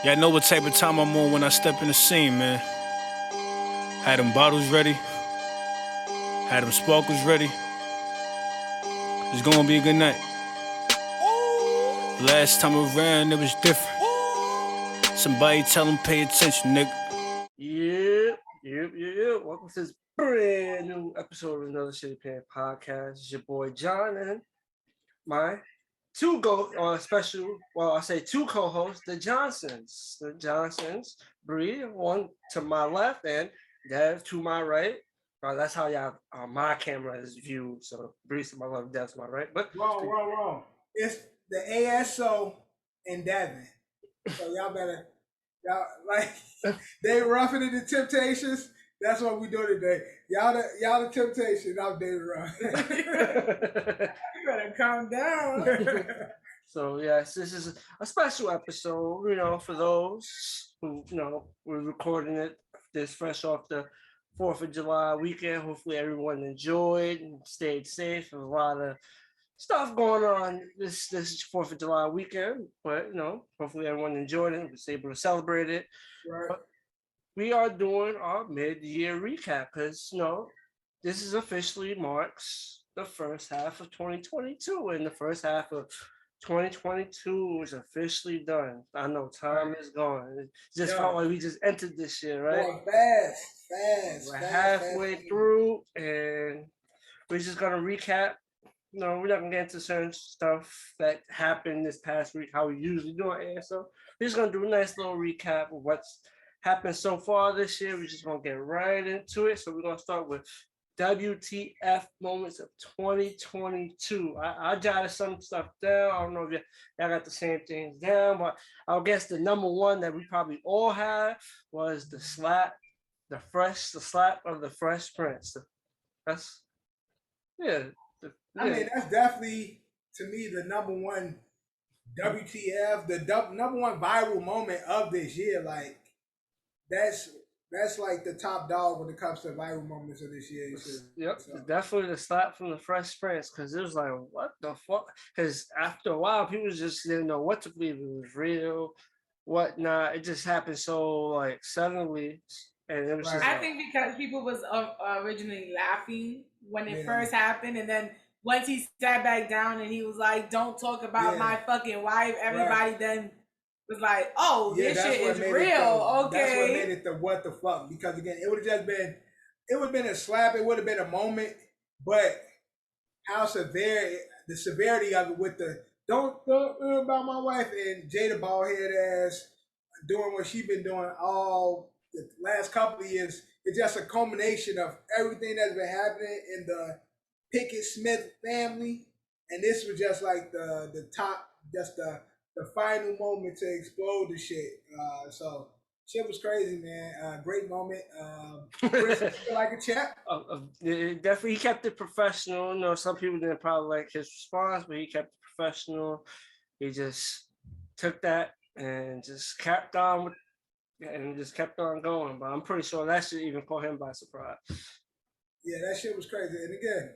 Yeah, I know what type of time I'm on when I step in the scene, man. Had them bottles ready, had them sparkles ready. It's gonna be a good night. Last time around, it was different. Somebody tell them pay attention, nigga. Yeah. Welcome to this brand new episode of another Shitty Pan podcast. It's your boy John and my two co-hosts, the Johnsons. Bree, one to my left and Dev to my right. That's how y'all my camera is viewed. So Bree's to my left, Dev's to my right. But Wrong. It's the ASO in Devin. So y'all like they roughing it the Temptations. That's what we do today. Y'all the Temptation. I'm David Ruff. You better calm down. So yes, this is a special episode, for those who, we're recording it this fresh off the 4th of July weekend. Hopefully everyone enjoyed and stayed safe. There's a lot of stuff going on this 4th of July weekend, but hopefully everyone enjoyed it and was able to celebrate it. Right. But we are doing our mid-year recap because this is officially marks the first half of 2022, and the first half of 2022 is officially done. I know time is gone. It just felt like we just entered this year, right? Boy, fast. We're halfway through, and we're just gonna recap. No, we're not gonna get into certain stuff that happened this past week, how we usually do it. So we're just gonna do a nice little recap of what's happened so far this year. We're just gonna get right into it. So we're gonna start with WTF moments of 2022. I jotted some stuff down. I don't know if y'all got the same things down, but I guess the number one that we probably all have was the slap of the Fresh Prince. That's I mean, that's definitely to me the number one WTF, the number one viral moment of this year. Like that's like the top dog when it comes to viral moments of this year. Yep, so. Definitely the slap from the Fresh Prince, because it was like, what the fuck? Because after a while, people just didn't know what to believe. It was real, whatnot. It just happened so like suddenly, and it was. Right. I think because people was originally laughing when it first happened, and then once he sat back down and he was like, "Don't talk about my fucking wife," everybody then was like, "Oh, this shit is real." Okay, that's what made it the what the fuck, because again, it would have been a slap. It would have been a moment, but how severe the severity of it with the don't about my wife and Jada Baldhead ass doing what she been doing all the last couple of years. It's just a culmination of everything that's been happening in the Pickett Smith family, and this was just like the top, just the final moment to explode the shit. So shit was crazy, man. Great moment. Chris, like a champ. Definitely, he kept it professional. Some people didn't probably like his response, but he kept it professional. He just took that and just kept on going. But I'm pretty sure that shit even caught him by surprise. Yeah, that shit was crazy. And again,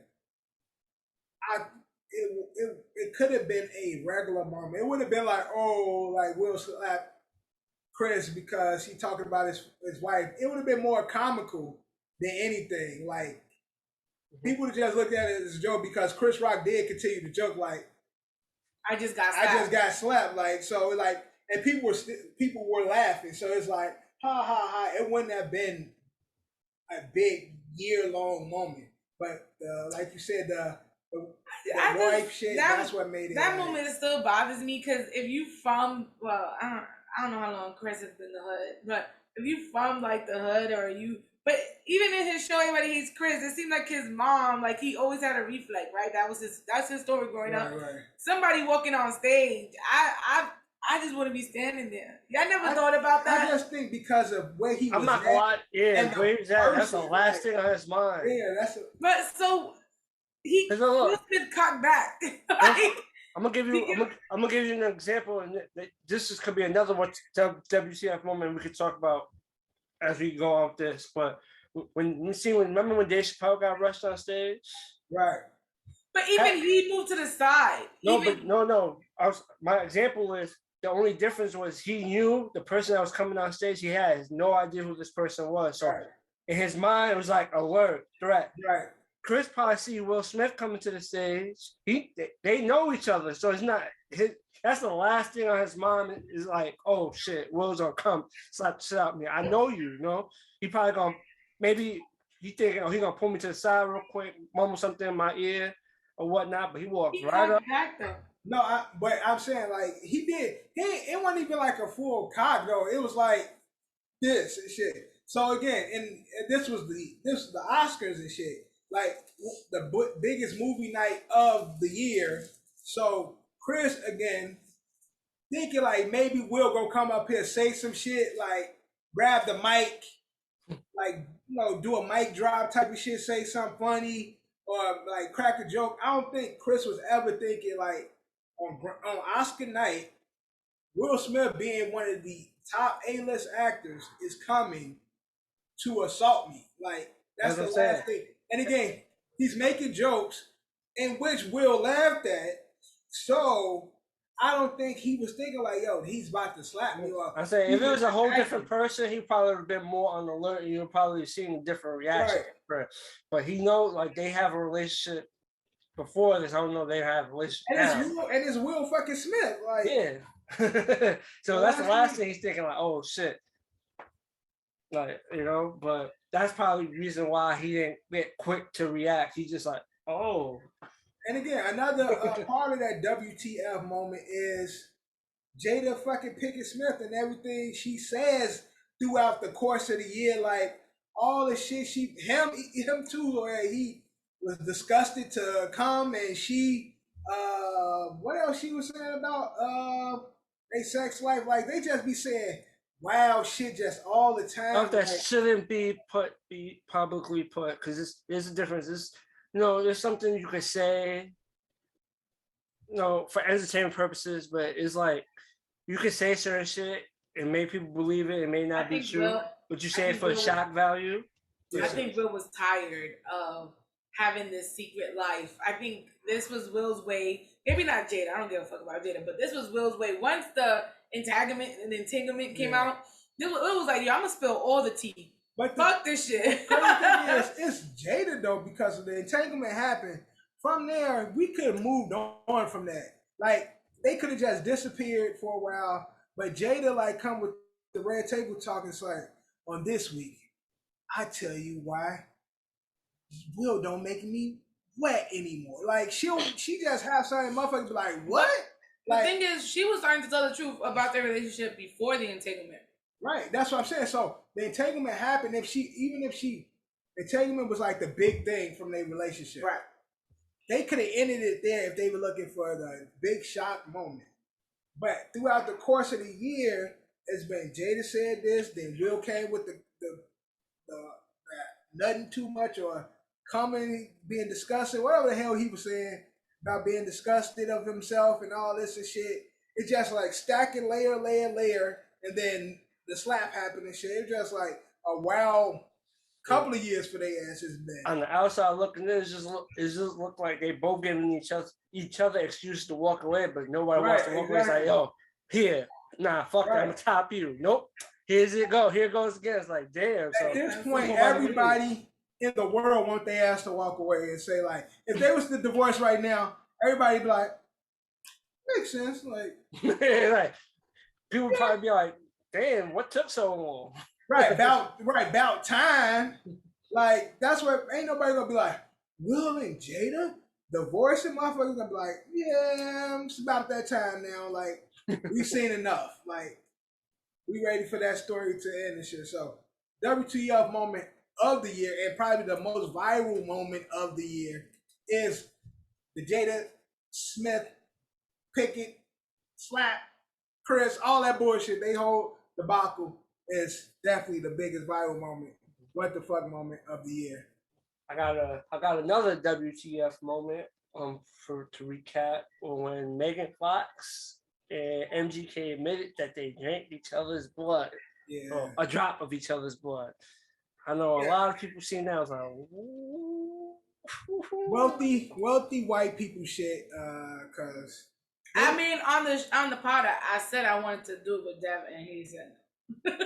it could have been a regular moment. It would have been like, Will slap Chris because he talking about his wife. It would have been more comical than anything. Like people would have just looked at it as a joke because Chris Rock did continue to joke like, I just got slapped. Like so, like, and people were laughing. So it's like, ha ha ha. It wouldn't have been a big year-long moment, but like you said, the wife shit, that's what made it. That moment still bothers me because if you I don't know how long Chris has been in the hood, but if you from like the hood but even in his show, everybody hates Chris. It seemed like his mom, like he always had a reflex, right? That's his story growing up. Right. Somebody walking on stage, I just want to be standing there. Y'all never thought about that? I just think because of where he was. I'm not glad. Yeah, where he's at. That's the last thing on his mind. Yeah, But so he just been cocked back. I'm gonna give you an example, and this could be another WCF moment we could talk about as we go off this. But remember when Dave Chappelle got rushed on stage? Right. But even he moved to the side. No. My example is the only difference was he knew the person that was coming on stage. He had no idea who this person was. So Right. in his mind, it was like alert, threat. Right. Chris probably see Will Smith coming to the stage. They know each other, so it's not his. That's the last thing on his mind is like, oh shit, Will's gonna come slap the shit out of me. I know you, He probably gonna maybe he thinking, oh, he gonna pull me to the side real quick, mumble something in my ear or whatnot. But he walked right up. Back though. No, but I'm saying like he did. It wasn't even like a full cock though. It was like this and shit. So again, and this was the Oscars and shit. Like the biggest movie night of the year. So Chris again thinking like maybe Will gonna come up here say some shit like grab the mic, like do a mic drop type of shit, say something funny or like crack a joke. I don't think Chris was ever thinking like on Oscar night, Will Smith being one of the top A-list actors is coming to assault me. Like that's the last thing. And again, he's making jokes in which Will laughed at. So I don't think he was thinking like, yo, he's about to slap me off. I say if it was a whole different person, he probably would have been more on alert and you'd probably seen a different reaction. Right. But he knows like they have a relationship before this. I don't know they have a relationship. And it's Will fucking Smith. Like yeah. So that's the last thing he's thinking, like, oh shit. Like, but that's probably the reason why he didn't get quick to react. He just like, oh. And again, another part of that WTF moment is Jada fucking Pinkett Smith and everything she says throughout the course of the year, like all the shit him too, where he was disgusted to come and she what else she was saying about their sex life, like they just be saying wild shit just all the time. That shouldn't be publicly put because there's a difference. There's something you could say, for entertainment purposes, but it's like you could say certain shit and make people believe it. It may not be true, but you say it for shock value. I think Will was tired of having this secret life. I think this was Will's way. Maybe not Jada. I don't give a fuck about Jada, but this was Will's way. Once the entanglement came out, it was like, yo, I'm gonna spill all the tea. But fuck this shit. The thing is, it's Jada though, because the entanglement happened. From there, we could have moved on from that. Like they could have just disappeared for a while. But Jada like come with the red table talk. It's like on this week, I tell you why Will don't make me wet anymore. Like she just have something motherfuckers be like, what? The thing is, she was starting to tell the truth about their relationship before the entanglement. Right, that's what I'm saying. So the entanglement happened. Entanglement was like the big thing from their relationship. Right. They could have ended it there if they were looking for the big shock moment. But throughout the course of the year, it's been Jada said this, then Will came with the nothing too much or coming, being disgusted, whatever the hell he was saying about being disgusted of himself and all this and shit. It's just like stacking layer, and then the slap happened and shit. It's just like a wild couple of years for their asses been. On the outside looking, it just look like they both giving each other excuse to walk away, but nobody wants to walk away. It's like, yo, here, nah, fuck that, I'm gonna top you. Nope. Here it goes again. It's like, damn. So at this point, everybody in the world want their ass to walk away and say, like, if they was to divorce right now, everybody be like, makes sense. Like, like people probably be like, damn, what took so long? About time. Like, that's what ain't nobody gonna be like, Will and Jada divorcing, motherfuckers gonna be like, yeah, it's about that time now. Like, we've seen enough. Like, we ready for that story to end and shit. So, WTF moment of the year, and probably the most viral moment of the year, is the Jada Smith, Pickett, slap, Chris, all that bullshit. They whole debacle is definitely the biggest viral moment. What the fuck moment of the year. I got another WTF moment to recap when Megan Fox and MGK admitted that they drank each other's blood. Yeah. A drop of each other's blood. I know a lot of people seen that. I was like, ooh. Wealthy white people shit, cause I mean, on the pod, I said I wanted to do it with Devin, and he said no.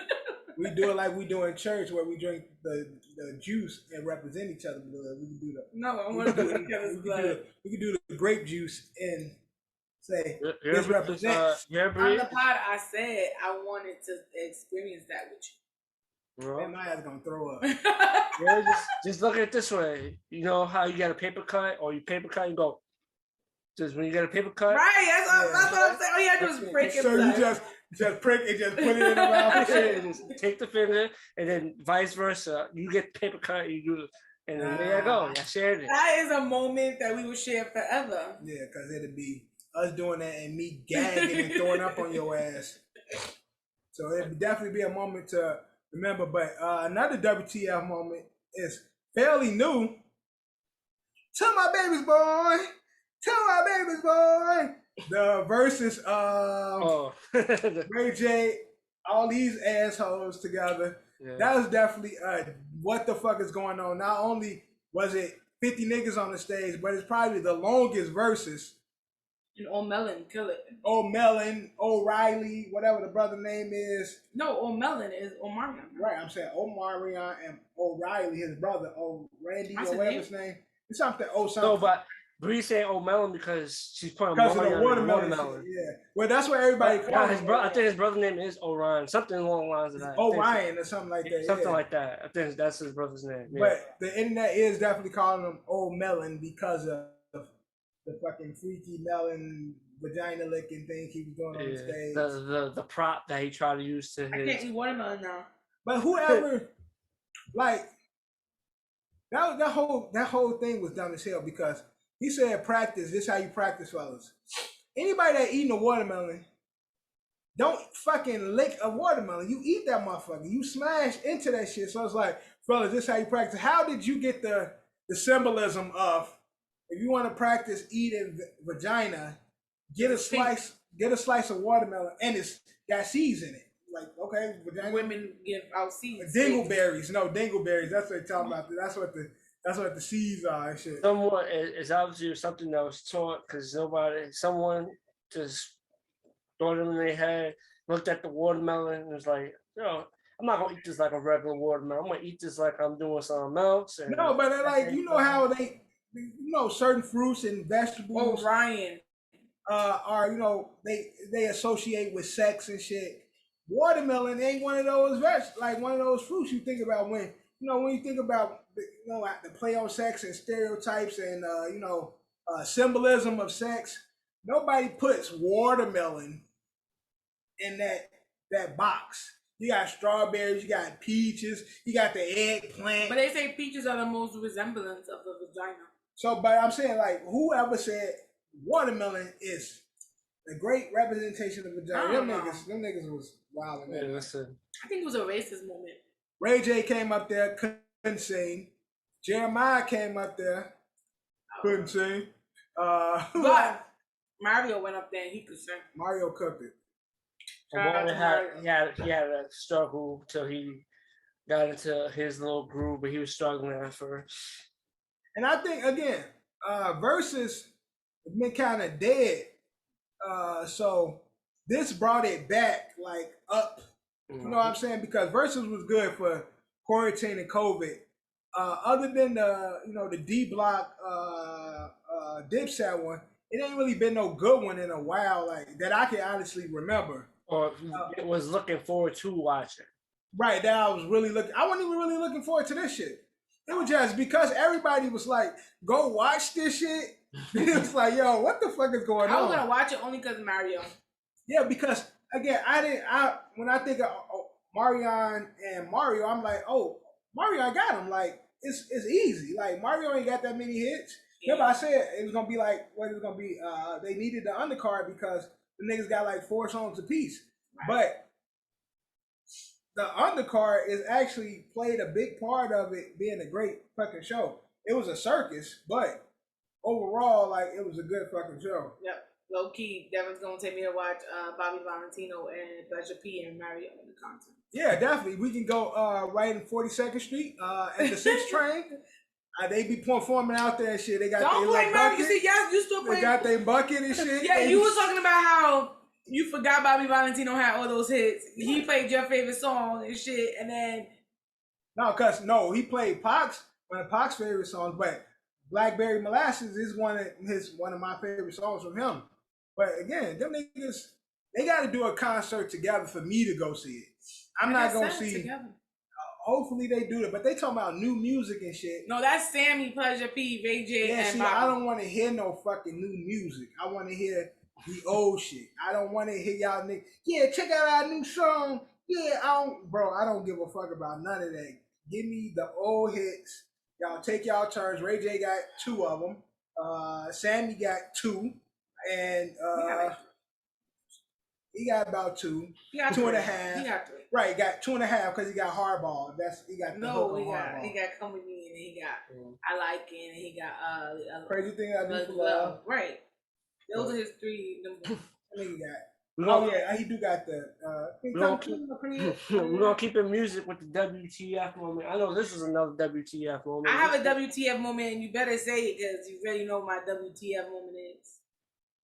We do it like we do in church, where we drink the juice and represent each other. We can do that. No, I want to do each other's blood. We can do the grape juice and say You this ever- represents. you ever On eat? the pod, I said I wanted to experience that with Bro, Man, my ass gonna throw up. you. yeah, just look at it this way. You know how you get a paper cut, or you paper cut and go. Just when you get a paper cut, Right, that's what I'm saying. All you have to do is break it. So you just prick and just put it in the mouth. yeah, just take the finger, and then vice versa. You get paper cut, you do, and then there you go. I shared it. That is a moment that we will share forever. Yeah, because it'd be us doing that and me gagging and throwing up on your ass. So it'd definitely be a moment to remember. But another WTF moment is fairly new. To my babies, boy. To my babies, boy. The versus Oh, Ray J, all these assholes together. yeah. That was definitely what the fuck is going on. Not only was it 50 niggas on the stage, but it's probably the longest versus. And O'Melon, kill it. O'Melon, O'Reilly, whatever the brother name is. No, O'Melon is Omarion. Right, I'm saying Omarion and O'Reilly, his brother, Randy, That's or his whatever name? his name. It's something, something. No, but Bree's saying O'Melon because she's putting because of Mario the on watermelon. watermelon. Shit, yeah. Well, that's what everybody Yeah, calls his him. I think his brother's name is Orion, something along the lines of that. Orion or something like that. Something yeah. like that. I think that's his brother's name. Yeah. But the internet is definitely calling him O'Melon because of the fucking freaky melon vagina licking thing he was doing on the stage. The prop that he tried to use to I his. can't eat watermelon now. But whoever, like, that whole thing was dumb as hell because he said practice. This how you practice, fellas. Anybody that eating a watermelon, don't fucking lick a watermelon. You eat that motherfucker. You smash into that shit. So it's like, fellas, this how you practice. How did you get the symbolism of if you want to practice eating vagina, get a slice of watermelon and it's got seeds in it. Like, okay, vagina. Women give out seeds. Dingleberries. No, dingleberries. That's what they talking about. That's what the seeds are and shit. Someone is obviously something that was taught because someone just thought it in their head, looked at the watermelon and was like, yo, I'm not gonna eat this like a regular watermelon. I'm gonna eat this like I'm doing something else. And no, but like you know how certain fruits and vegetables Orion are they associate with sex and shit. Watermelon ain't one of those one of those fruits you think about when you think about the play on sex and stereotypes and symbolism of sex. Nobody puts watermelon in that box. You got strawberries, you got peaches, you got the eggplant. But they say peaches are the most resemblance of the vagina. So, but I'm saying like whoever said watermelon is a great representation of vagina. Them niggas was wild. Yeah, listen. I think it was a racist moment. Ray J came up there, couldn't sing. Jeremiah came up there, couldn't sing. But Mario went up there and he could sing. Mario cooked it. He had a struggle till he got into his little groove, but he was struggling at first. And I think again, versus been kind of dead. So this brought it back like up. You know what I'm saying? Because versus was good for quarantine and COVID. Other than the D Block Dipset one, it ain't really been no good one in a while, like that I can honestly remember. Or it was looking forward to watching. Right, that I was really looking. I wasn't even really looking forward to this shit. It was just because everybody was like, "Go watch this shit." It was like, "Yo, what the fuck is going on?" I was gonna watch it only because Mario. Yeah, because again, when I think of Marion and Mario, I'm like, "Oh, Mario got him." Like it's easy. Like Mario ain't got that many hits. Yeah. Remember, I said it was gonna be like what it was gonna be. They needed the undercard because the niggas got like 4 songs apiece. Right. But the undercard is actually played a big part of it being a great fucking show. It was a circus, but overall, like it was a good fucking show. Yep. Low key, Devin's gonna take me to watch Bobby Valentino and Pleasure P and Mario in the content. Yeah, definitely. We can go right in 42nd Street at the 6th train. They be performing out there and shit. They got Don't their blame bucket. Mary. You see, yes, you still They playing. got their bucket and shit. Yeah, They you be- was talking about how you forgot Bobby Valentino had all those hits. He played your favorite song and shit, and then No, he played Pac's, one of Pac's favorite songs, but Blackberry Molasses is one of my favorite songs from him. But again, them niggas, they got to do a concert together for me to go see it. I'm not gonna see. Together. Hopefully they do that, but they talking about new music and shit. No, that's Sammy, Pleasure P, Ray J, Yeah, and see, Bobby. I don't want to hear no fucking new music. I want to hear the old shit. I don't want to hear y'all niggas. Yeah, check out our new song. Yeah, I don't give a fuck about none of that. Give me the old hits. Y'all take y'all turns. Ray J got 2 of them. Sammy got 2, and he got about 2. He got 2.5. He got 3. Right, got 2.5 because he got Hardball. He got the hook on he Hardball. got Come With Me, and he got I Like It, and he got the other Crazy Thing I Do for Love. Right. Those are his 3 numbers. I think he got. He do got the. We're gonna keep it music with the WTF moment. I know this was another WTF moment. I have a WTF moment, and you better say it because you already know what my WTF moment is.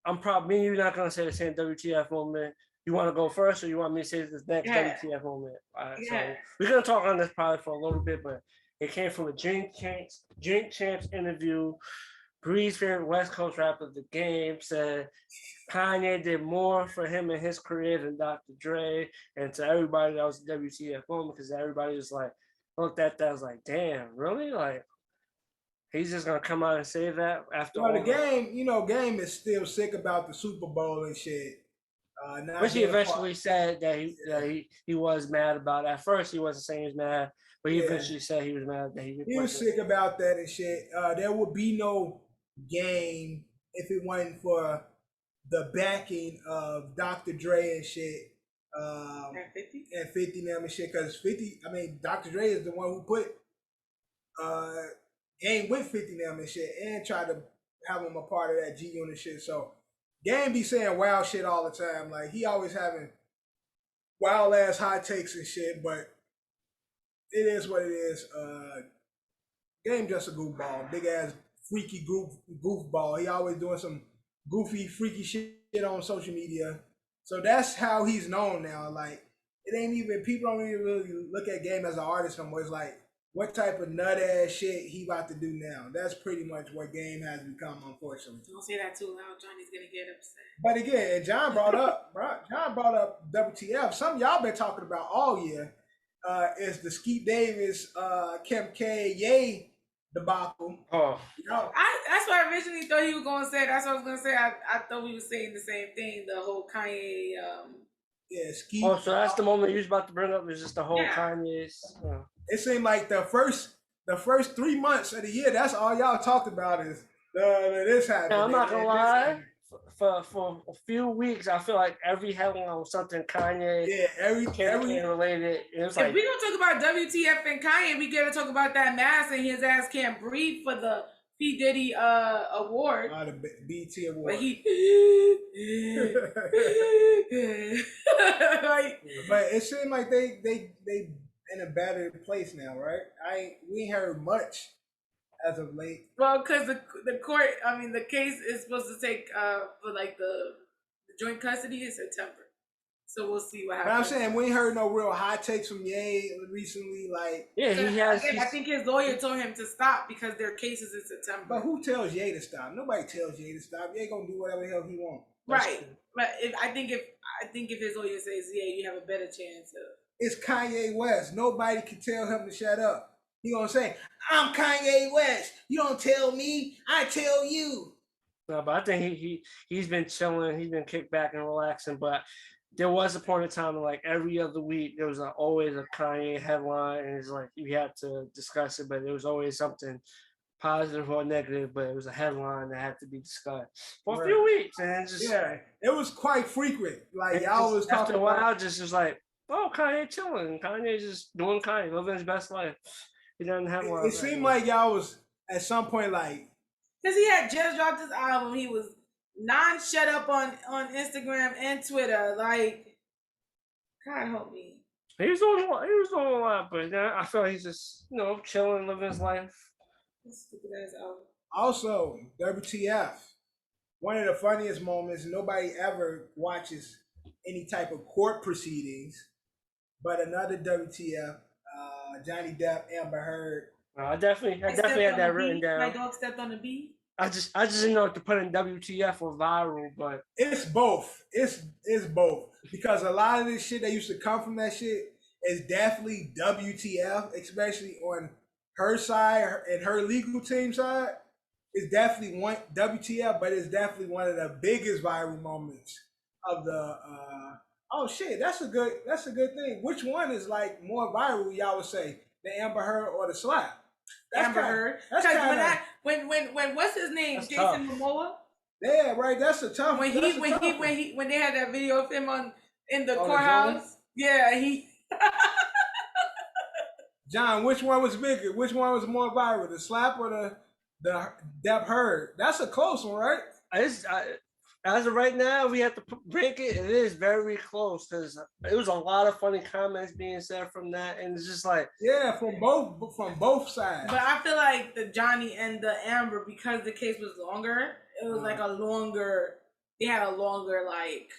I'm probably you're not gonna say the same WTF moment. You want to go first, or you want me to say this next WTF moment? All right, so we're gonna talk on this probably for a little bit, but it came from a Drink Champs interview. Bree's favorite West Coast rapper, The Game, said Kanye did more for him in his career than Dr. Dre. And to everybody, that was a WTF moment because everybody was like, looked at that, was like, damn, really? Like, he's just gonna come out and say that after all. The Game is still sick about the Super Bowl and shit. Which he eventually said that he was mad about. At first, he wasn't saying he was mad, but he eventually said he was mad that he was sick about that and shit. There would be no Game if it wasn't for the backing of Dr. Dre and shit. And 50 them and shit. Because Dr. Dre is the one who put Game with 50 them and shit and tried to have him a part of that G Unit shit. So Game be saying wild shit all the time. Like, he always having wild ass hot takes and shit, but it is what it is. Game just a goofball. Big ass freaky goofball. He always doing some goofy, freaky shit on social media. So that's how he's known now. Like, it ain't even, people don't even really look at Game as an artist no more. It's like, what type of nut ass shit he about to do now? That's pretty much what Game has become, unfortunately. Don't say that too loud. Johnny's gonna get upset. But again, John brought up WTF. Something y'all been talking about all year is the Skeet Davis, Kim K, Ye debacle. Oh, that's what I originally thought he was gonna say. That's what I was gonna say. I thought we were saying the same thing. The whole Kanye. Skeet. Oh, so that's the moment you was about to bring up. Is just the whole Kanye's. It seemed like the first 3 months of the year, that's all y'all talked about is this happened. Now, I'm not gonna lie. For a few weeks, I feel like every headline was something Kanye, every related. It was if we gonna talk about WTF and Kanye, we gotta talk about that mask and his ass can't breathe for the P Diddy award. The BT award. But but it seemed like they in a better place now, right? We ain't heard much as of late. Well, because the court, the case is supposed to take for like the joint custody in September. So we'll see what happens. But I'm saying we ain't heard no real hot takes from Ye recently. Like, yeah, he has. I think his lawyer told him to stop because their case is in September. But who tells Ye to stop? Nobody tells Ye to stop. Ye gonna do whatever the hell he wants. Right. But I think if his lawyer says, yeah, you have a better chance of. It's Kanye West. Nobody can tell him to shut up. He gonna say, I'm Kanye West. You don't tell me, I tell you. No, but I think he's been chilling. He's been kicked back and relaxing. But there was a point in time, like every other week, there was always a Kanye headline, and it's like you had to discuss it, but there was always something positive or negative, but it was a headline that had to be discussed for a few weeks, and it was quite frequent. Like y'all was talking after a while, just was like, oh, Kanye chilling. Kanye's just doing Kanye, living his best life. He doesn't have one. It seemed like y'all was at some point like, because he had just dropped his album, he was non-shut up on Instagram and Twitter. Like, God help me. He was doing a lot, but I feel like he's just chilling, living his life. Stupid ass album. Also, WTF. One of the funniest moments. Nobody ever watches any type of court proceedings, but another WTF. Johnny Depp, Amber Heard. I definitely had that written down. My dog stepped on the bee. I just didn't know if to put in WTF or viral, but it's both. It's both because a lot of this shit that used to come from that shit is definitely WTF, especially on her side and her legal team side. It's definitely one WTF, but it's definitely one of the biggest viral moments of the. Oh shit, that's a good thing. Which one is like more viral? Y'all would say the Amber Heard or the slap? That's Amber Heard. Because when what's his name? Jason tough. Momoa. Yeah, right. That's a tough. When they had that video of him in the courthouse. Yeah, he. John, which one was bigger? Which one was more viral? The slap or the Depp Heard? That's a close one, right? As of right now, we have to rank it. It is very close because it was a lot of funny comments being said from that, and it's just like from both sides. But I feel like the Johnny and the Amber, because the case was longer, it was like a longer. They had a longer like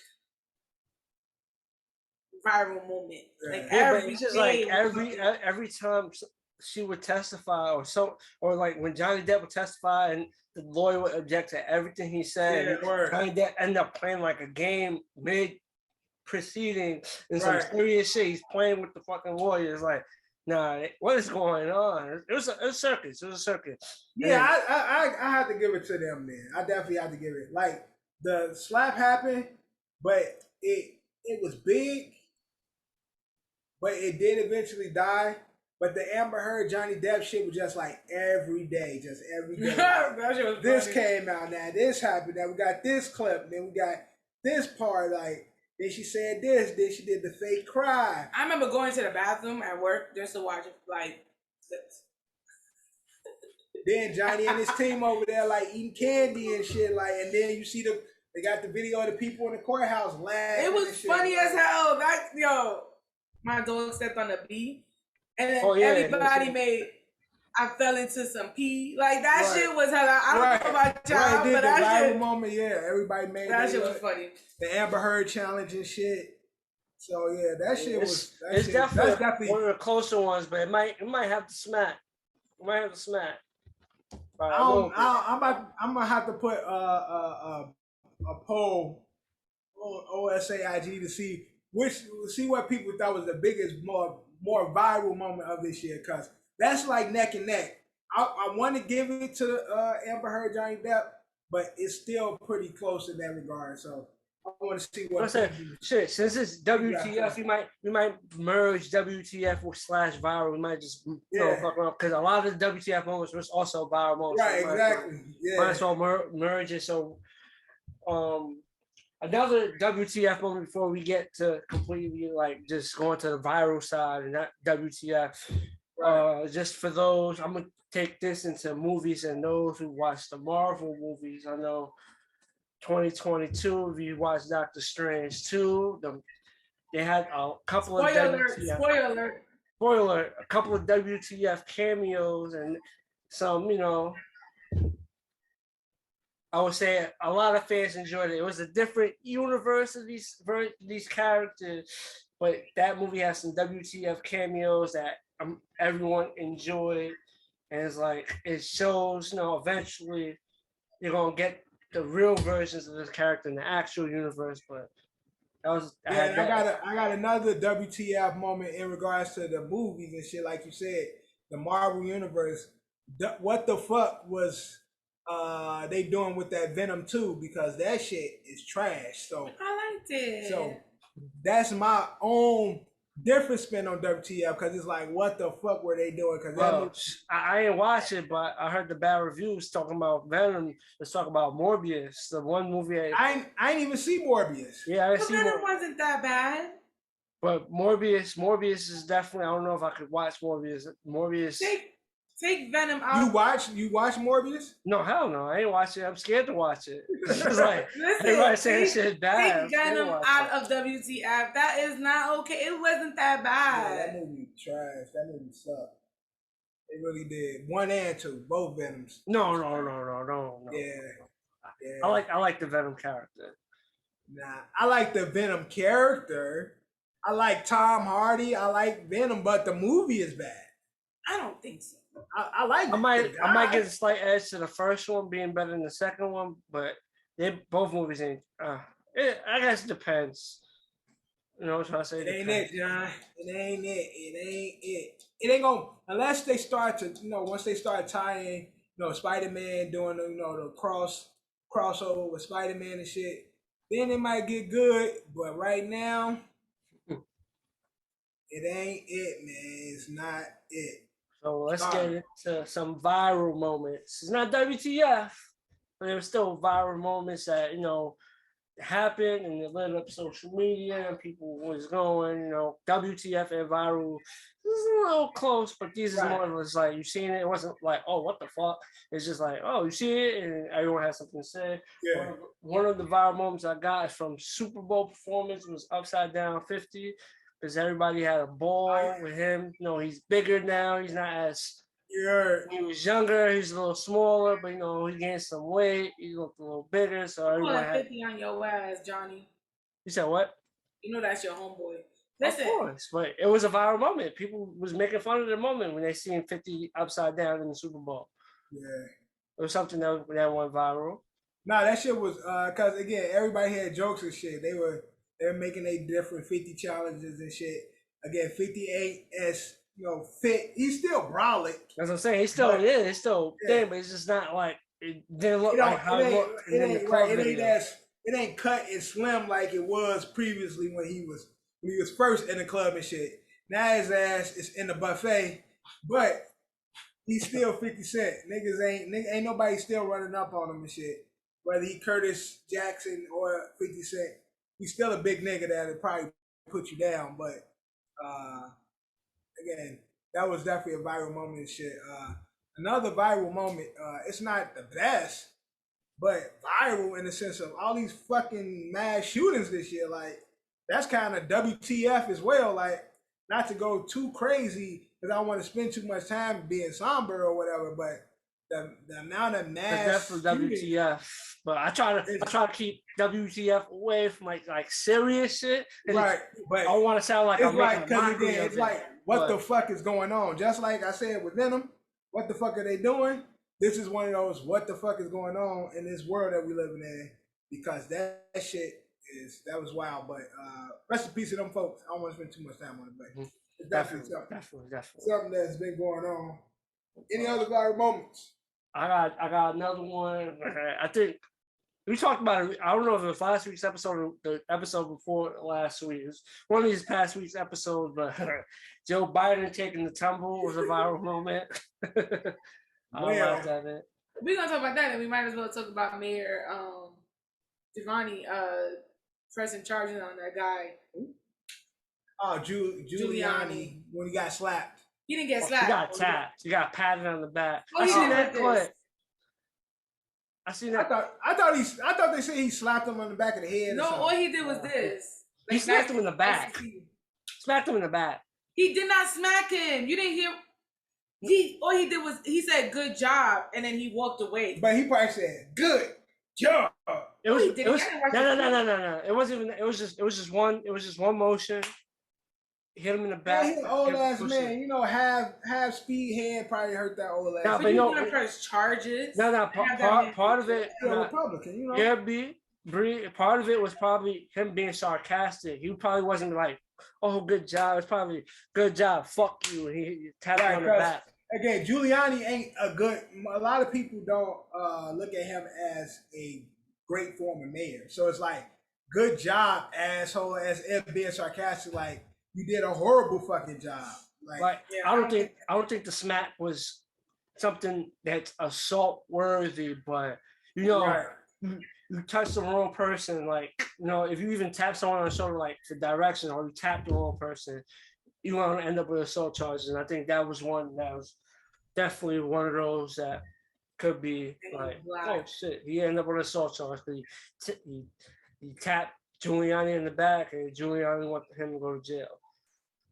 viral moment. Like every just like every time she would testify or like when Johnny Depp would testify and the lawyer would object to everything he said. Johnny Depp ended up playing like a game mid proceeding and some serious shit. He's playing with the fucking lawyers like, nah, what is going on? It was a circus. It was a circus. Yeah, I had to give it to them then. I definitely had to give it. Like the slap happened, but it was big, but it did eventually die. But the Amber Heard, Johnny Depp shit was just like every day, just every day. Like, this came out now, this happened, now we got this clip, then we got this part, like, then she said this, then she did the fake cry. I remember going to the bathroom at work just to watch like clips. Then Johnny and his team over there like eating candy and shit, like, and then you see they got the video of the people in the courthouse laughing. It was funny as hell. My dog stepped on a bee. And then everybody made, I fell into some pee. Like, that shit was hella, I don't know about y'all, but that shit. Moment, everybody made that shit was funny. The Amber Heard challenge and shit. So, yeah, that shit was. It's definitely one of the closer ones, but it might have to smack. It might have to smack. I'm gonna have to put a poll on OSAIG to see what people thought was the biggest, more viral moment of this year, because that's like neck and neck. I want to give it to Amber Heard, Johnny Depp, but it's still pretty close in that regard. So I want to see what. Shit, since it's WTF, we might merge WTF with /viral. We might just fuck around because a lot of the WTF moments was also viral moments. Right, exactly. Might as well merge it. So, another WTF moment before we get to completely like just going to the viral side and not WTF. Just for those, I'm gonna take this into movies and those who watch the Marvel movies. I know 2022, if you watch Doctor Strange 2, they had a couple of spoiler, a couple of WTF cameos and some, I would say a lot of fans enjoyed it. It was a different universe of these characters, but that movie has some WTF cameos that everyone enjoyed, and it's like it shows, eventually you're gonna get the real versions of this character in the actual universe. But that was I got another WTF moment in regards to the movies and shit, like you said, the Marvel universe. What the fuck was they doing with that Venom 2? Because that shit is trash. So I liked it. So that's my own different spin on WTF, because it's like, what the fuck were they doing? Because I ain't watch it, but I heard the bad reviews talking about Venom. Let's talk about Morbius, the one movie I ain't even see Morbius. Yeah, I see. Venom wasn't that bad. But Morbius is definitely. I don't know if I could watch Morbius. Take Venom out. You watch Morbius? No, hell no. I ain't watch it. I'm scared to watch it. It's like everybody saying shit bad. Take Venom out of WTF. That is not okay. It wasn't that bad. Yeah, that movie trash. That movie sucked. They really did. 1 and 2, both Venoms. No. Yeah, I yeah. like the Venom character. Nah, I like the Venom character. I like Tom Hardy. I like Venom, but the movie is bad. I don't think so. I like. I might get a slight edge to the first one being better than the second one, but they both movies ain't. I guess it depends. You know what I'm saying? It ain't it, John. It ain't it. It ain't it. It ain't gonna unless they start to once they start tying Spider-Man doing the crossover with Spider-Man and shit, then it might get good. But right now, it ain't it, man. It's not it. So let's get into some viral moments. It's not WTF, but there were still viral moments that happened and it lit up social media and people was going, WTF and viral. This is a little close, but these is more of us like you seen it. It wasn't like, oh, what the fuck? It's just like, oh, you see it, and everyone has something to say. Yeah. One of the viral moments I got is from Super Bowl performance was Upside Down 50 because everybody had a ball with him. He's bigger now. He's not as. Yeah. When he was younger, he's a little smaller, but he gained some weight. He looked a little bigger, so everyone had 50 on your ass, Johnny. You said what? You know that's your homeboy. Listen. Of course, but it was a viral moment. People was making fun of the moment when they seen 50 upside down in the Super Bowl. Yeah. It was something that went viral. Nah, that shit was cause again everybody had jokes and shit. They were making a different 50 challenges and shit. Again, 58 as fit. He's still brolic. As I'm saying, he's still thin, but it's just not like it didn't look like how it looked in the club video. It ain't cut and slim like it was previously when he was first in the club and shit. Now his ass is in the buffet, but he's still 50 Cent. Niggas ain't nobody still running up on him and shit. Whether he Curtis Jackson or 50 Cent, he's still a big nigga that'll probably put you down. But again, that was definitely a viral moment and shit. Another viral moment, it's not the best, but viral in the sense of all these fucking mass shootings this year. Like, that's kind of WTF as well. Like, not to go too crazy because I don't want to spend too much time being somber or whatever, but the amount of mass WTF. But I try to keep WTF away from like serious shit. Right. But I don't want to sound like I'm making a mockery of it. It's like, what the fuck is going on? Just like I said with Venom, what the fuck are they doing? This is one of those what the fuck is going on in this world that we living in, because that shit that was wild. But rest in peace to them folks. I don't want to spend too much time on it, but it's definitely something that's been going on. Any other viral moments? I got another one. I think we talked about it. I don't know if it was last week's episode or the episode before last week. It was one of these past week's episodes, but Joe Biden taking the tumble was a viral moment. I laughed at it. We're gonna talk about that, and we might as well talk about Mayor Giovanni pressing charges on that guy. Oh, Giuliani when he got slapped. He didn't get slapped. He got tapped. He got patted on the back. Oh, I seen that clip. I seen that. I thought they said he slapped him on the back of the head. No, all he did was this. He smacked him in the back. Smacked him in the back. He did not smack him. You didn't hear. All he did was he said good job, and then he walked away. But he probably said good job. It was no. It wasn't even. It was just one motion. Hit him in the back. Hit old ass man. Half speed hand probably hurt that old ass. No, but you gonna press charges. No. Part of it. Republican, Yeah, part of it was probably him being sarcastic. He probably wasn't like, "Oh, good job." It's probably good job. Fuck you. And he tapped him on the back. Again, Giuliani ain't a good. A lot of people don't look at him as a great former mayor. So it's like, good job, asshole. As if being sarcastic, like, you did a horrible fucking job. Like yeah, I don't think the smack was something that's assault worthy, but right. you touch the wrong person, like, if you even tap someone on the shoulder, like for direction, or you tap the wrong person, you want to end up with assault charges. And I think that was one that was definitely one of those that could be like, oh shit, he ended up with an assault charge because he tapped Giuliani in the back, and Giuliani wanted him to go to jail.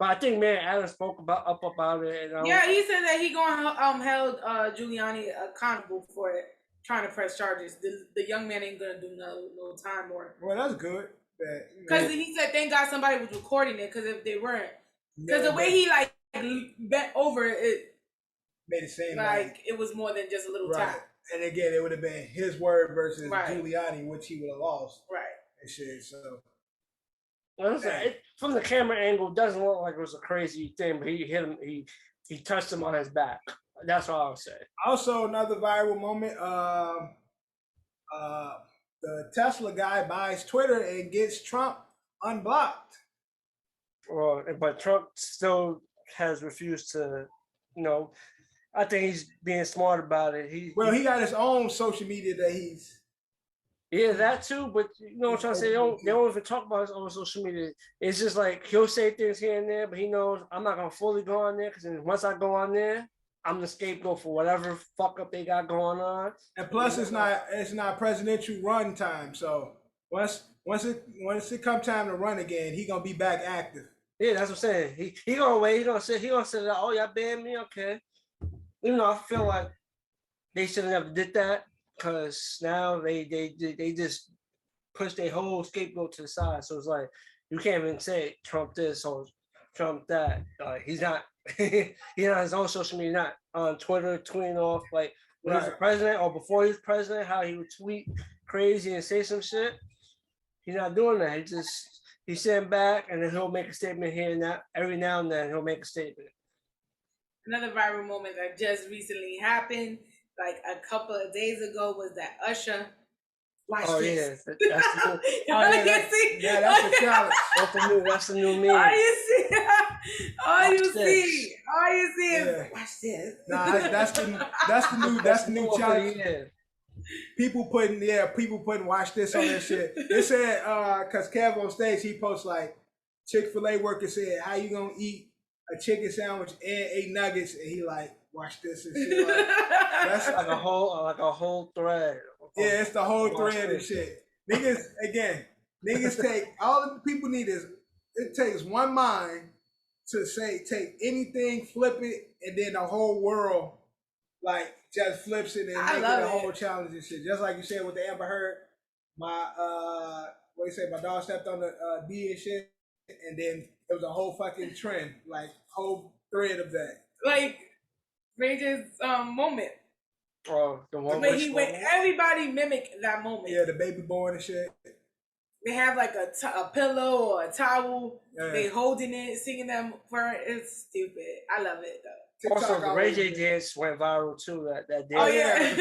But I think man Adam spoke about it. And Yeah, he said that he going held Giuliani accountable for it, trying to press charges. The young man ain't gonna do no time or. Well, that's good. Because he said thank God somebody was recording it. Because if they weren't, because the way he like bent over it made it seem like it was more than just a little tap. And again, it would have been his word versus Giuliani, which he would have lost. Right. And shit. So. From the camera angle, it doesn't look like it was a crazy thing, but he hit him. He touched him on his back. That's what I would say. Also, another viral moment. The Tesla guy buys Twitter and gets Trump unblocked. Well, but Trump still has refused to. I think he's being smart about it. He got his own social media that he's. Yeah, that too, but you know what I'm trying to say? They don't even talk about his own social media. It's just like he'll say things here and there, but he knows I'm not gonna fully go on there because once I go on there, I'm the scapegoat for whatever fuck up they got going on. And plus, it's not presidential run time, so once it come time to run again, he gonna be back active. Yeah, that's what I'm saying. He gonna wait. He gonna say that. Oh, y'all banned me, okay? Even though I feel like they should have never did that. Because now they just push their whole scapegoat to the side. So it's like you can't even say Trump this or Trump that. He's not he's on his own social media, not on Twitter tweeting off like when he was the president or before he was president, how he would tweet crazy and say some shit. He's not doing that. He's sitting back and then he'll make a statement here and that. Every now and then he'll make a statement. Another viral moment that just recently happened. Like a couple of days ago was that Usher. Watch this. Yeah, that's the new. That's the challenge. That's the new meme. All you see is watch this. Nah, that's the new challenge. Yeah. People putting watch this on their shit. It said because Kev on stage he posts like Chick-fil-A worker said, "How you gonna eat a chicken sandwich and 8 nuggets?" And he like. Watch this and shit. Like, that's like a whole thread. Yeah, it's the whole thread and shit. Niggas take all the people need is it takes one mind to take anything, flip it, and then the whole world like just flips it and make it a whole challenge and shit. Just like you said with the Amber Heard, my dog stepped on the D and shit, and then it was a whole fucking trend, like whole thread of that. Like Ray's moment. Oh, the one where everybody mimic that moment. Yeah, the baby born and shit. They have like a pillow or a towel. Yeah. They holding it, singing them for it. It's stupid. I love it though. Also, the Ray J dance went viral too. That dance. Oh yeah.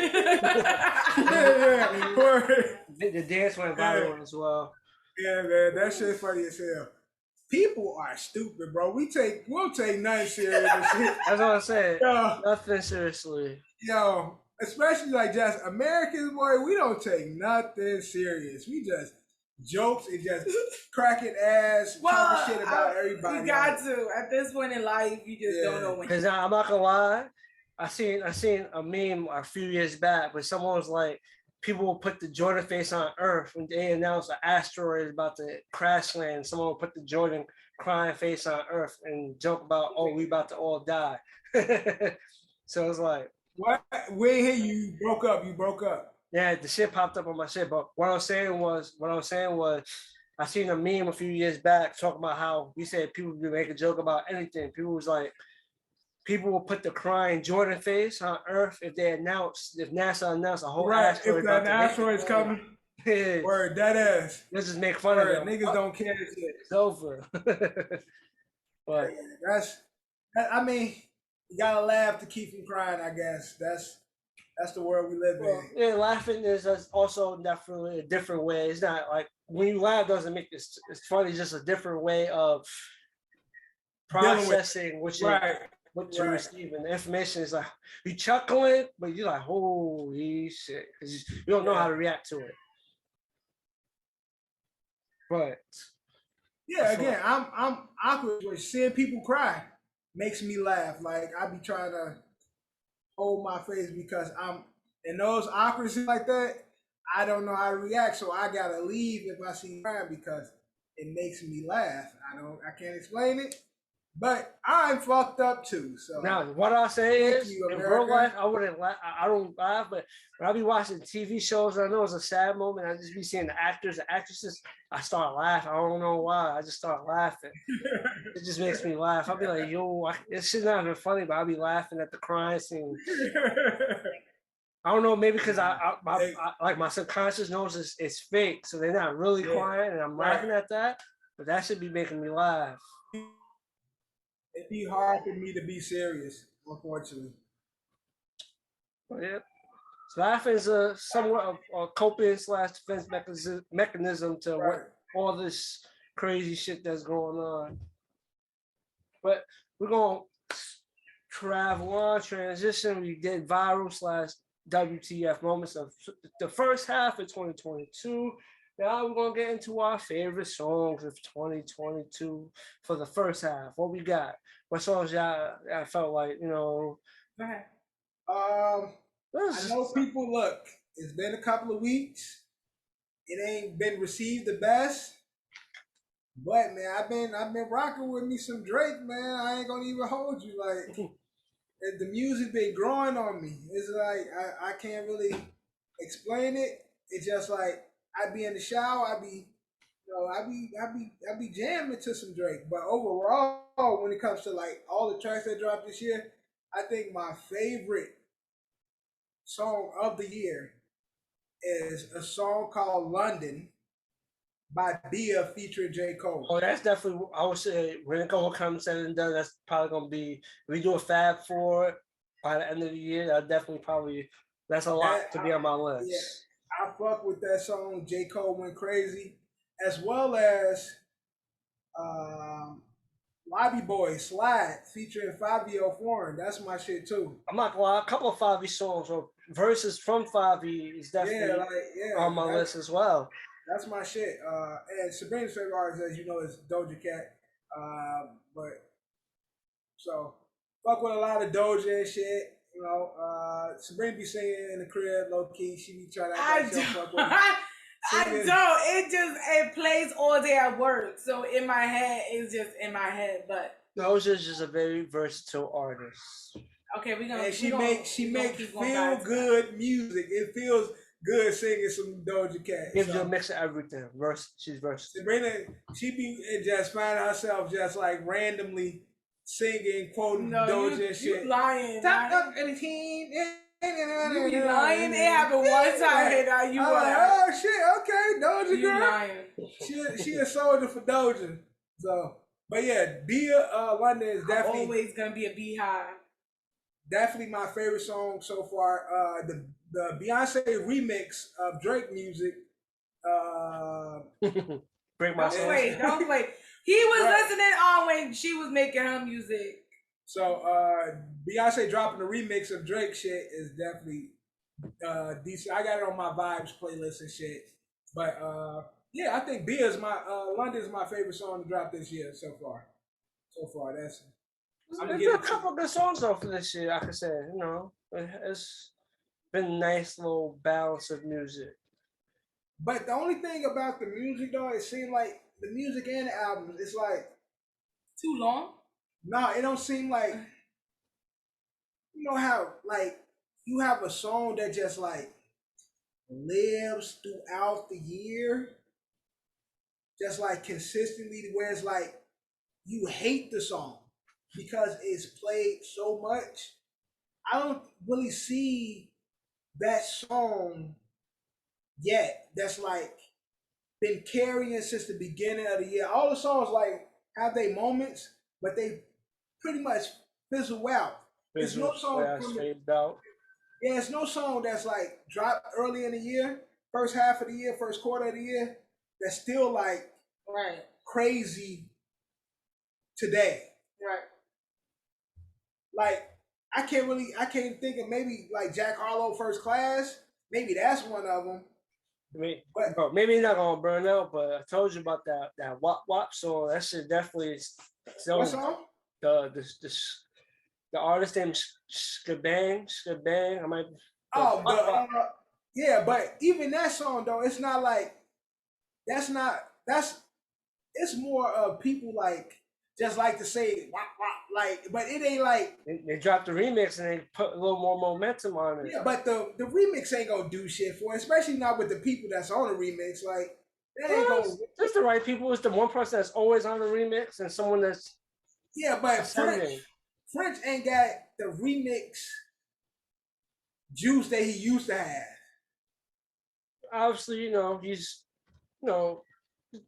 The dance went viral as well. Yeah, man, that shit's funny as hell. People are stupid, bro. We'll take nothing serious. That's what I'm saying. Nothing seriously. Yo, especially like just Americans, boy, we don't take nothing serious. We just jokes and just cracking ass, talking shit about everybody. You got to. At this point in life, you just don't know when. Because I'm not gonna lie, I seen a meme a few years back where someone was like, people will put the Jordan face on Earth when they announced an asteroid is about to crash land. Someone will put the Jordan crying face on Earth and joke about, oh, we about to all die. So it's like, what? We ain't hear you. You broke up. Yeah, the shit popped up on my shit. But what I was saying was, I seen a meme a few years back talking about how we said people would make a joke about anything. People was like, people will put the crying Jordan face on Earth if NASA announced a whole asteroid. If an asteroid's coming. Yeah. Word, that ass. Let's just make fun of them. Niggas don't care this shit. It's over. But I mean, you gotta laugh to keep from crying, I guess. That's the world we live in. Yeah, laughing is also definitely a different way. It's not like when you laugh doesn't make it's funny, it's just a different way of processing what you're receiving. The information is like you chuckling, but you're like, holy shit, because you don't know how to react to it. But yeah, again, I'm awkward with seeing people cry makes me laugh. Like I be trying to hold my face because I'm in those awkwardness like that. I don't know how to react, so I gotta leave if I see crying because it makes me laugh. I can't explain it. But I'm fucked up too. So Now, what I say thank is, you, in America. real life, I wouldn't laugh. I don't laugh, but when I be watching TV shows, I know it's a sad moment. I just be seeing the actors, the actresses. I start laughing. I don't know why. I just start laughing. It just makes me laugh. I'll be like, yo, this shit's not even funny, but I'll be laughing at the crime scene. I don't know, maybe because like my subconscious knows it's fake, so they're not really crying, and I'm laughing at that. But that should be making me laugh. It'd be hard for me to be serious, unfortunately. But yeah. So laughing is a somewhat of a coping slash defense mechanism to what all this crazy shit that's going on. But we're gonna travel on, transition. We did viral slash WTF moments of the first half of 2022. Now we're gonna get into our favorite songs of 2022 for the first half. What we got? What songs y'all I felt like, you know? I know people look. It's been a couple of weeks. It ain't been received the best. But man, I've been rocking with me some Drake, man. I ain't gonna even hold you. Like the music been growing on me. It's like I can't really explain it. It's just like I be in the shower, I be jamming to some Drake. But overall, when it comes to like all the tracks that dropped this year, I think my favorite song of the year is a song called London by Bia featuring J. Cole. Oh, that's definitely, I would say, when it comes said and done, that's probably going to be, if we do a Fab Four by the end of the year, that definitely probably, that's a lot to be on my list. Yeah, I fuck with that song. J. Cole went crazy, as well as Lobby Boy Slide featuring Fabio Foreign. That's my shit too. I'm not gonna lie, a couple of Favi songs or verses from Favi is definitely on my list as well. That's my shit. And Sabrina's favorite artist, as you know, is Doja Cat. But so fuck with a lot of Doja and shit. You know, Sabrina be singing in the crib, low key. She be trying to act like fuck with I don't. It plays all day at work. So in my head, it's just in my head. But Doja is just a very versatile artist. Okay, we're gonna. And she make feel good music. It feels good singing some Doja Cat. Gives you a mix of everything. She's versatile. Sabrina, she be just find herself just like randomly singing, quoting Doja and shit. You lying. Top up and the team. You be lying. It happened one time and you like, oh shit, okay, Doja you girl. Lying. She a soldier for Doja. So, but yeah, Bia London is definitely always gonna be a beehive. Definitely my favorite song so far. The Beyonce remix of Drake music. Break my Don't play. He was listening on when she was making her music. So Beyonce dropping the remix of Drake shit is definitely decent. I got it on my vibes playlist and shit. But yeah, I think Bia is my London's my favorite song to drop this year so far. That's. There's been a couple of good songs though for this year. I could say, you know, it's been a nice little balance of music. But the only thing about the music though, it seemed like the music and the albums, it's like too long. No, it don't seem like, you know how like you have a song that just like lives throughout the year, just like consistently, where it's like you hate the song because it's played so much. I don't really see that song yet that's like been carrying since the beginning of the year. All the songs like have their moments, but they pretty much fizzle out. There's no song it's no song that's like dropped early in the year, first half of the year, first quarter of the year, that's still like crazy today. Right. Like I can't think of maybe like Jack Harlow First Class. Maybe that's one of them. Maybe not gonna burn out, but I told you about that Wop Wop song. That shit definitely is. What song? The artist named Skabang. I might. Yeah, but even that song though, it's not like it's more of people like just like to say wop, wop, like, but it ain't like They dropped the remix and they put a little more momentum on it. yeah, but the remix ain't gonna do shit for it, especially not with the people that's on the remix. Like that ain't Well, gonna. that's the right people. It's the one person that's always on the remix and someone that's Yeah, but ascending. French ain't got the remix juice that he used to have. Obviously, he's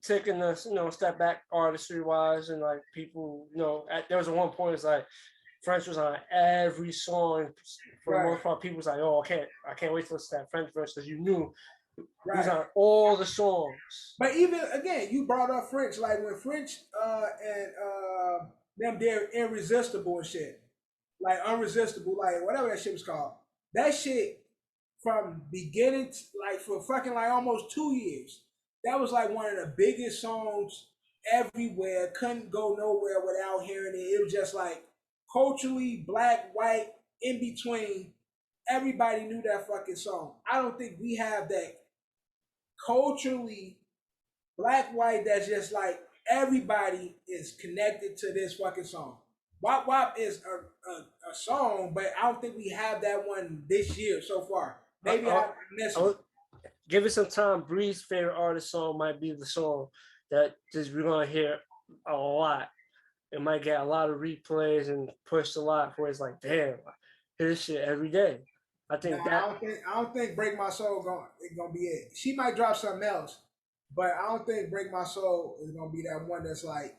taking a step back artistry wise, and like people, there was one point it's like French was on every song for the most part. People was like, "Oh, I can't wait to listen to that French verse," because you knew he was on all the songs. But even again, you brought up French, like when French and them they're irresistible and shit, like unresistible, like whatever that shit was called. That shit from beginning to, like for fucking like almost 2 years. That was like one of the biggest songs everywhere. Couldn't go nowhere without hearing it. It was just like culturally black, white, in between. Everybody knew that fucking song. I don't think we have that culturally black, white. That's just like everybody is connected to this fucking song. Wop Wop is a song, but I don't think we have that one this year so far. Maybe I missed it. Give it some time. Bree's favorite artist song might be the song that just we're gonna hear a lot. It might get a lot of replays and pushed a lot where it's like, damn, I hear this shit every day. I think I don't think Break My Soul gonna be it. She might drop something else, but I don't think Break My Soul is gonna be that one that's like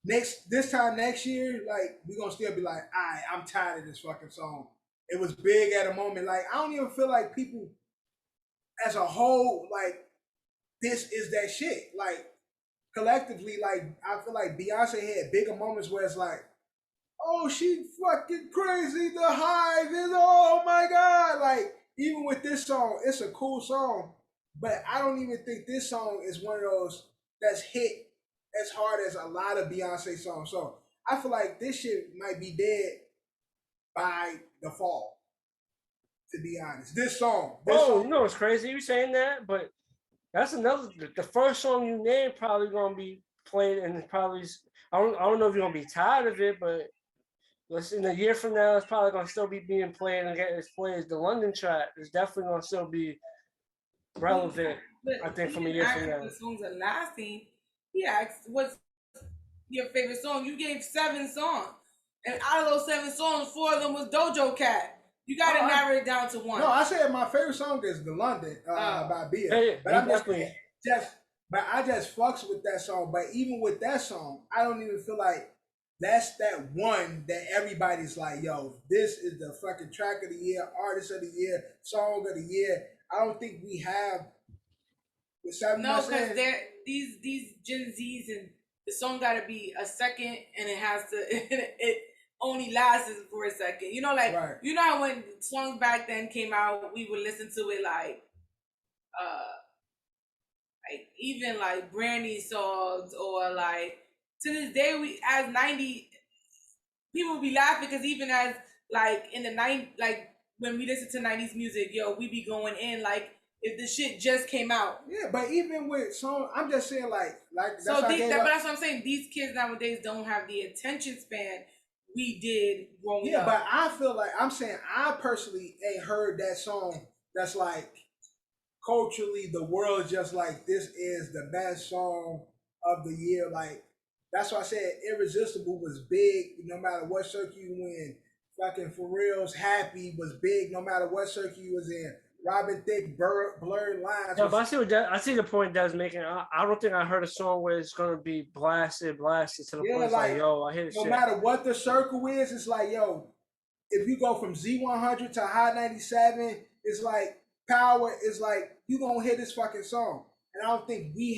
this time next year, like we gonna still be like, I'm tired of this fucking song. It was big at a moment. Like I don't even feel like people as a whole, like this is that shit. Like collectively, like I feel like Beyonce had bigger moments where it's like, oh, she fucking crazy. The Hive is, oh my god. Like even with this song, it's a cool song, but I don't even think this song is one of those that's hit as hard as a lot of Beyonce songs. So I feel like this shit might be dead by the fall. To be honest, this song. It's crazy you saying that, but that's another. The first song you named probably gonna be played, and probably I don't know if you're gonna be tired of it, but in a year from now, it's probably gonna still be being played and get its plays. The London track is definitely gonna still be relevant. But I think from a year from now. The songs are lasting. He asked, "What's your favorite song?" You gave 7 songs, and out of those 7 songs, 4 of them was Dojo Cat. You gotta narrow it down to one. No, I said my favorite song is "The London" by Bia. Yeah, but I'm but I just fucks with that song. But even with that song, I don't even feel like that's that one that everybody's like, yo, this is the fucking track of the year, artist of the year, song of the year. I don't think we have the 7. No, because these Gen Zs and the song gotta be a second, and it has to it only lasts for a second. You know, like you know how when songs back then came out, we would listen to it like even like Brandy songs, or like to this day we as 90 people would be laughing because even as like in the 90s, like when we listen to 90s music, yo, we be going in like if the shit just came out. Yeah, but even with songs, I'm just saying like that's so but that's what I'm saying. These kids nowadays don't have the attention span we did growing up. Yeah, but I feel like I'm saying I personally ain't heard that song that's like culturally the world just like this is the best song of the year. Like that's why I said Irresistible was big no matter what circuit you win. Fucking For Real's Happy was big no matter what circuit you was in. Robin Thicke Blurred Lines. Yeah, but I see the point Dad's making. I don't think I heard a song where it's gonna be blasted to the point it's like, yo, I hear this no shit. matter what the circle is, it's like, yo, if you go from Z100 to Hot 97, it's like Power is like you gonna hear this fucking song, and I don't think we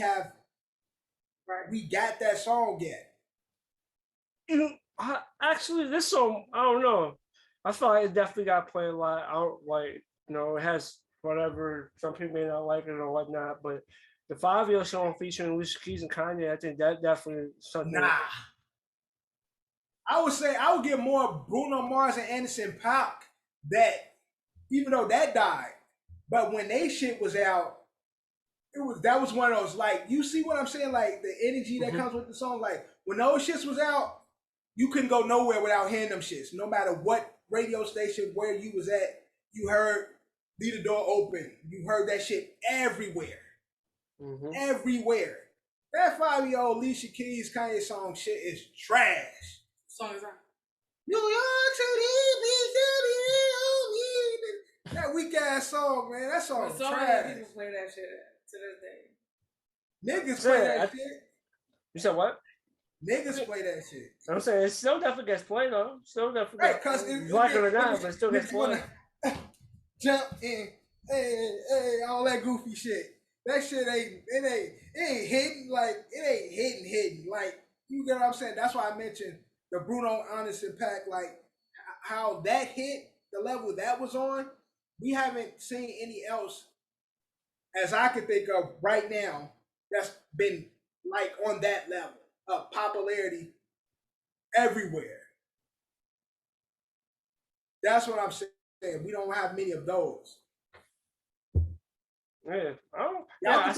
got that song yet. Actually, this song, I don't know. I feel like it definitely got played a lot. I don't like. It has whatever, some people may not like it or whatnot, but the 5-year song featuring Alicia Keys and Kanye, I think that definitely something. Nah. I would say I would give more Bruno Mars and Anderson .Paak that, even though that died, but when they shit was out, that was one of those, like, you see what I'm saying? Like the energy that comes with the song, like when those shits was out, you couldn't go nowhere without hearing them shits. No matter what radio station where you was at, you heard Leave the Door Open. You heard that shit everywhere. Mm-hmm. Everywhere. That 5-year-old Alicia Keys Kanye song shit is trash. What song is that? New York City, that weak ass song, man. That song So trash. many people play that shit to this day. Niggas play that shit. You said what? Niggas play that shit. I'm saying it still definitely gets played though. Still definitely. Right, cause you like it or not, but it still gets played. Jump in, hey, all that goofy shit. That shit ain't hidden like like you get what I'm saying. That's why I mentioned the Bruno Honest Impact, like how that hit the level that was on. We haven't seen any else, as I could think of right now, that's been like on that level of popularity everywhere. That's what I'm saying. We don't have many of those. Yeah, I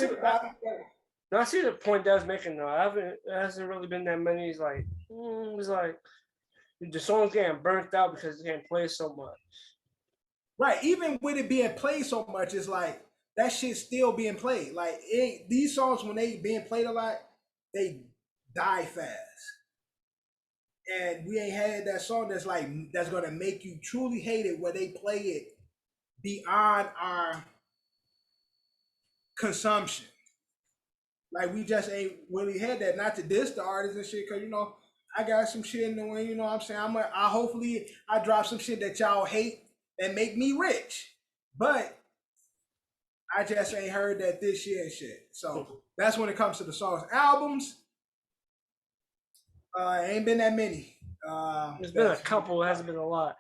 see the point that's making though. It hasn't really been that many. It's like the song's getting burnt out because it can't play so much. Right, even with it being played so much, it's like that shit's still being played. Like these songs, when they being played a lot, they die fast. And we ain't had that song that's gonna make you truly hate it, where they play it beyond our consumption. Like we just ain't really had that. Not to diss the artists and shit, cause I got some shit in the way. You know what I'm saying? I hopefully drop some shit that y'all hate that make me rich, but I just ain't heard that this year and shit. So that's when it comes to the songs. Albums, ain't been that many. There's been a couple. It hasn't been a lot.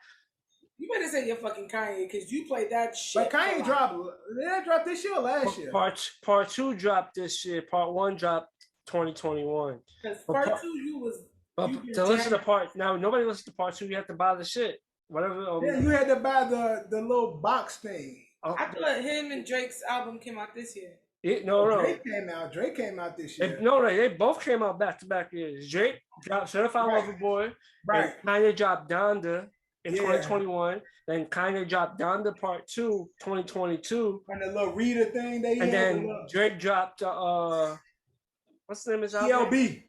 You better say you're fucking Kanye, because you played that shit. But Kanye dropped. Did that drop this year or last year? Part 2 dropped this year. Part 1 dropped 2021. Because part 2, you was. But to listen to part now, nobody listens to part 2. You have to buy the shit. Whatever. Yeah, you had to buy the little box thing. I thought him and Drake's album came out this year. No. Drake came out this year. They both came out back to back years. Drake dropped Certified Lover Boy. Right. And Kanye dropped Donda in 2021. Then Kanye dropped Donda Part 2, 2022. And the little reader thing they had. And then Drake dropped what's the name of his album? CLB.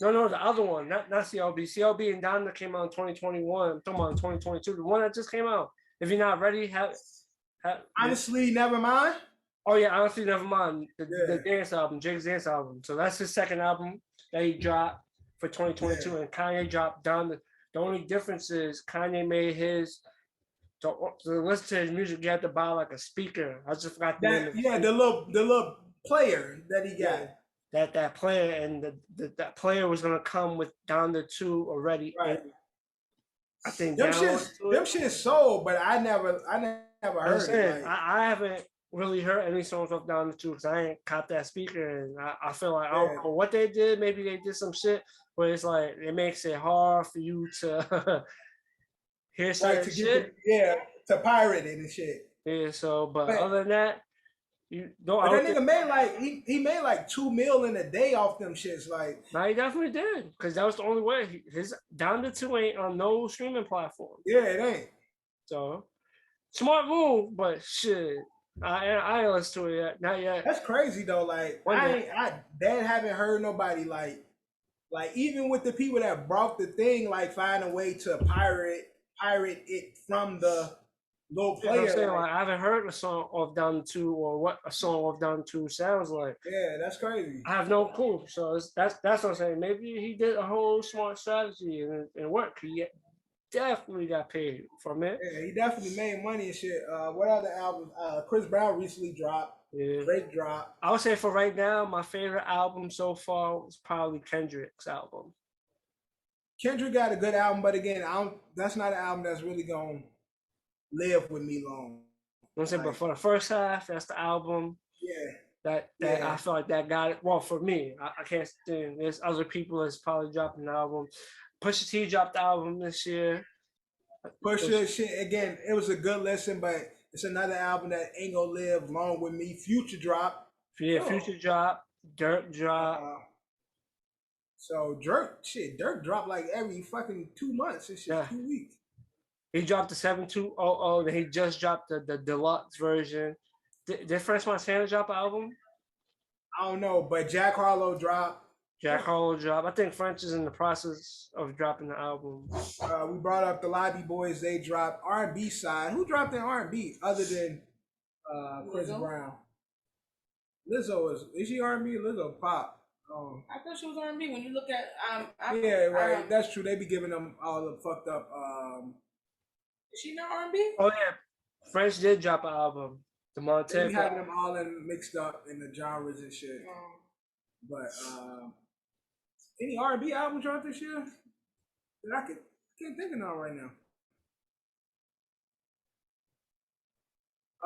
No, the other one, not CLB. CLB and Donda came out in 2021. I'm talking about 2022. The one that just came out. If you're not ready, honestly, never mind. Oh yeah, honestly, never mind. The dance album, Drake's dance album. So that's his second album that he dropped for 2022, and Kanye dropped Donda. The only difference is Kanye made his. To listen to his music, you have to buy like a speaker. I just forgot the name. Yeah, the little player that he got. Yeah. That player, and that player was gonna come with Donda 2 already. Right. I think them shit sold, but I never heard it. I haven't really heard any songs off Donda 2 because I ain't caught that speaker, and I feel like I don't know what they did. Maybe they did some shit where it's like it makes it hard for you to hear certain shit. To pirate it and shit. Yeah. So, but other than that. But that nigga made like he made like $2 million a day off them shits. Like, no, he definitely did, because that was the only way. His Donda 2 ain't on no streaming platform. Yeah, it ain't. So smart move, but shit, I ain't listened to it yet. Not yet. That's crazy though. Like I haven't heard nobody like even with the people that brought the thing, like find a way to pirate it from the little player. I'm saying, I haven't heard a song of Donda 2 or what a song of Donda 2 sounds like. Yeah, that's crazy. I have no clue. So that's what I'm saying. Maybe he did a whole smart strategy and it worked. He definitely got paid from it. Yeah, he definitely made money and shit. What other albums? Chris Brown recently dropped. Yeah. Drake dropped. I would say for right now, my favorite album so far was probably Kendrick's album. Kendrick got a good album, but again, that's not an album that's really gonna live with me long. I'm saying, but for the first half, that's the album. Yeah. That I feel like that got it. Well, for me, I can't stand. There's other people that's probably dropping the album. Pusha T dropped the album this year. Pusha shit again. It was a good listen, but it's another album that ain't gonna live long with me. Future drop. Yeah, Future drop. Dirt drop. So Dirk dropped like every fucking 2 months. It's just 2 weeks. He dropped the 7200, then he just dropped the deluxe version. Did French Montana drop an album? I don't know, but Jack Harlow dropped. Jack Harlow dropped. I think French is in the process of dropping the album. We brought up the Lobby Boys. They dropped R&B side. Who dropped in R&B other than Chris Brown? Lizzo is she R&B or Lizzo pop? I thought she was R&B. When you look at yeah, right. That's true. They be giving them all the fucked up. Is she not R&B? Oh yeah, French did drop an album. The Montana. They be having them all in mixed up in the genres and shit. But any R&B album dropped this year that I can't think of none right now.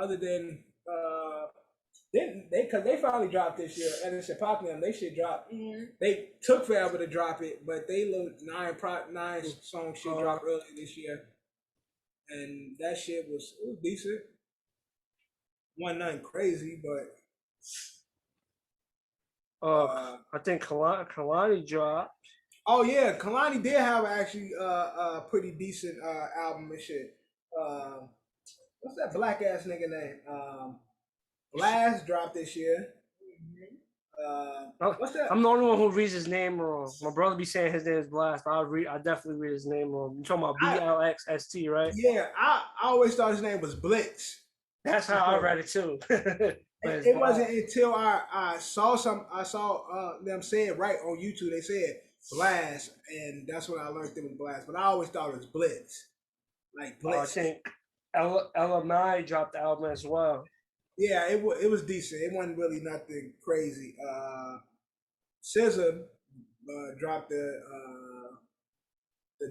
Other than because they finally dropped this year, Anderson .Paak and them, they shit dropped. Mm-hmm. They took forever to drop it, but they looked 9 song shit dropped earlier this year, and that shit was decent. Wasn't nothing crazy, but I think Kalani dropped. Oh yeah, Kalani did have actually a pretty decent album and shit. What's that black ass nigga name? Blast dropped this year. What's that? I'm the only one who reads his name wrong. My brother be saying his name is Blast, but I definitely read his name wrong. You talking about BLXST, right? Yeah, I always thought his name was Blitz. That's how I read it too. It wasn't until I saw them say it right on YouTube. They said Blast, and that's when I learned it was Blast. But I always thought it was Blitz, like Blitz. I think LMI dropped the album as well. Yeah, it was decent. It wasn't really nothing crazy. SZA dropped the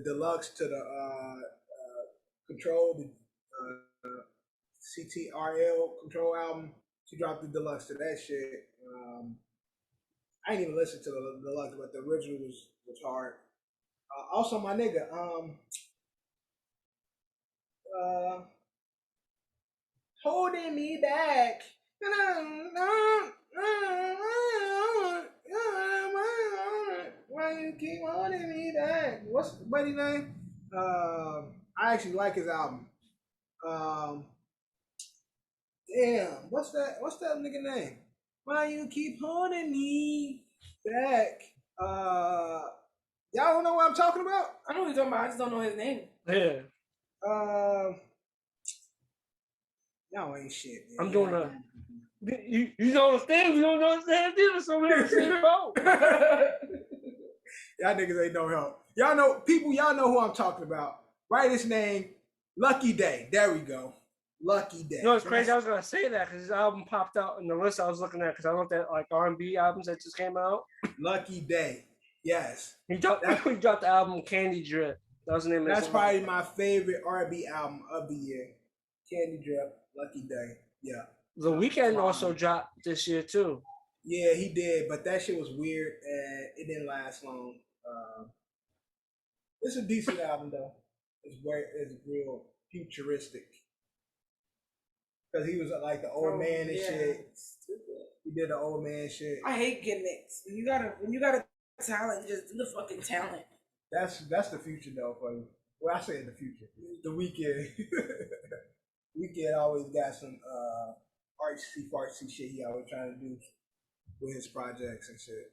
deluxe to the Control, the CTRL Control album. She dropped the deluxe to that shit. I didn't even listen to the deluxe, but the original was hard. Also, my nigga, holding me back. Why you keep holding me back? What's the buddy name? I actually like his album. Damn, what's that nigga name? Why you keep holding me back? Y'all don't know what I'm talking about? I know what you're talking about. I just don't know his name. Yeah. Y'all ain't shit, man. I'm doing a. You know the thing. You don't know the thing either. So we're the same boat. Y'all niggas ain't no help. Y'all know people. Y'all know who I'm talking about. Write his name. Lucky Day. There we go. Lucky Day. You know, it's crazy. I was gonna say that because his album popped out in the list I was looking at because I looked at like R&B albums that just came out. Lucky Day. Yes. He dropped the album Candy Drip. That was the name of it. That's probably my favorite R&B album of the year. Candy Drip, Lucky Day. Yeah. The Weeknd also dropped this year too. Yeah, he did, but that shit was weird and it didn't last long. It's a decent album though. It's real futuristic. Because he was like the old man and shit. Stupid. He did the old man shit. I hate gimmicks. When you got a talent, just do the fucking talent. That's the future though for you. Well, I say the future. The Weeknd. Weeknd always got some artsy shit he always trying to do with his projects and shit.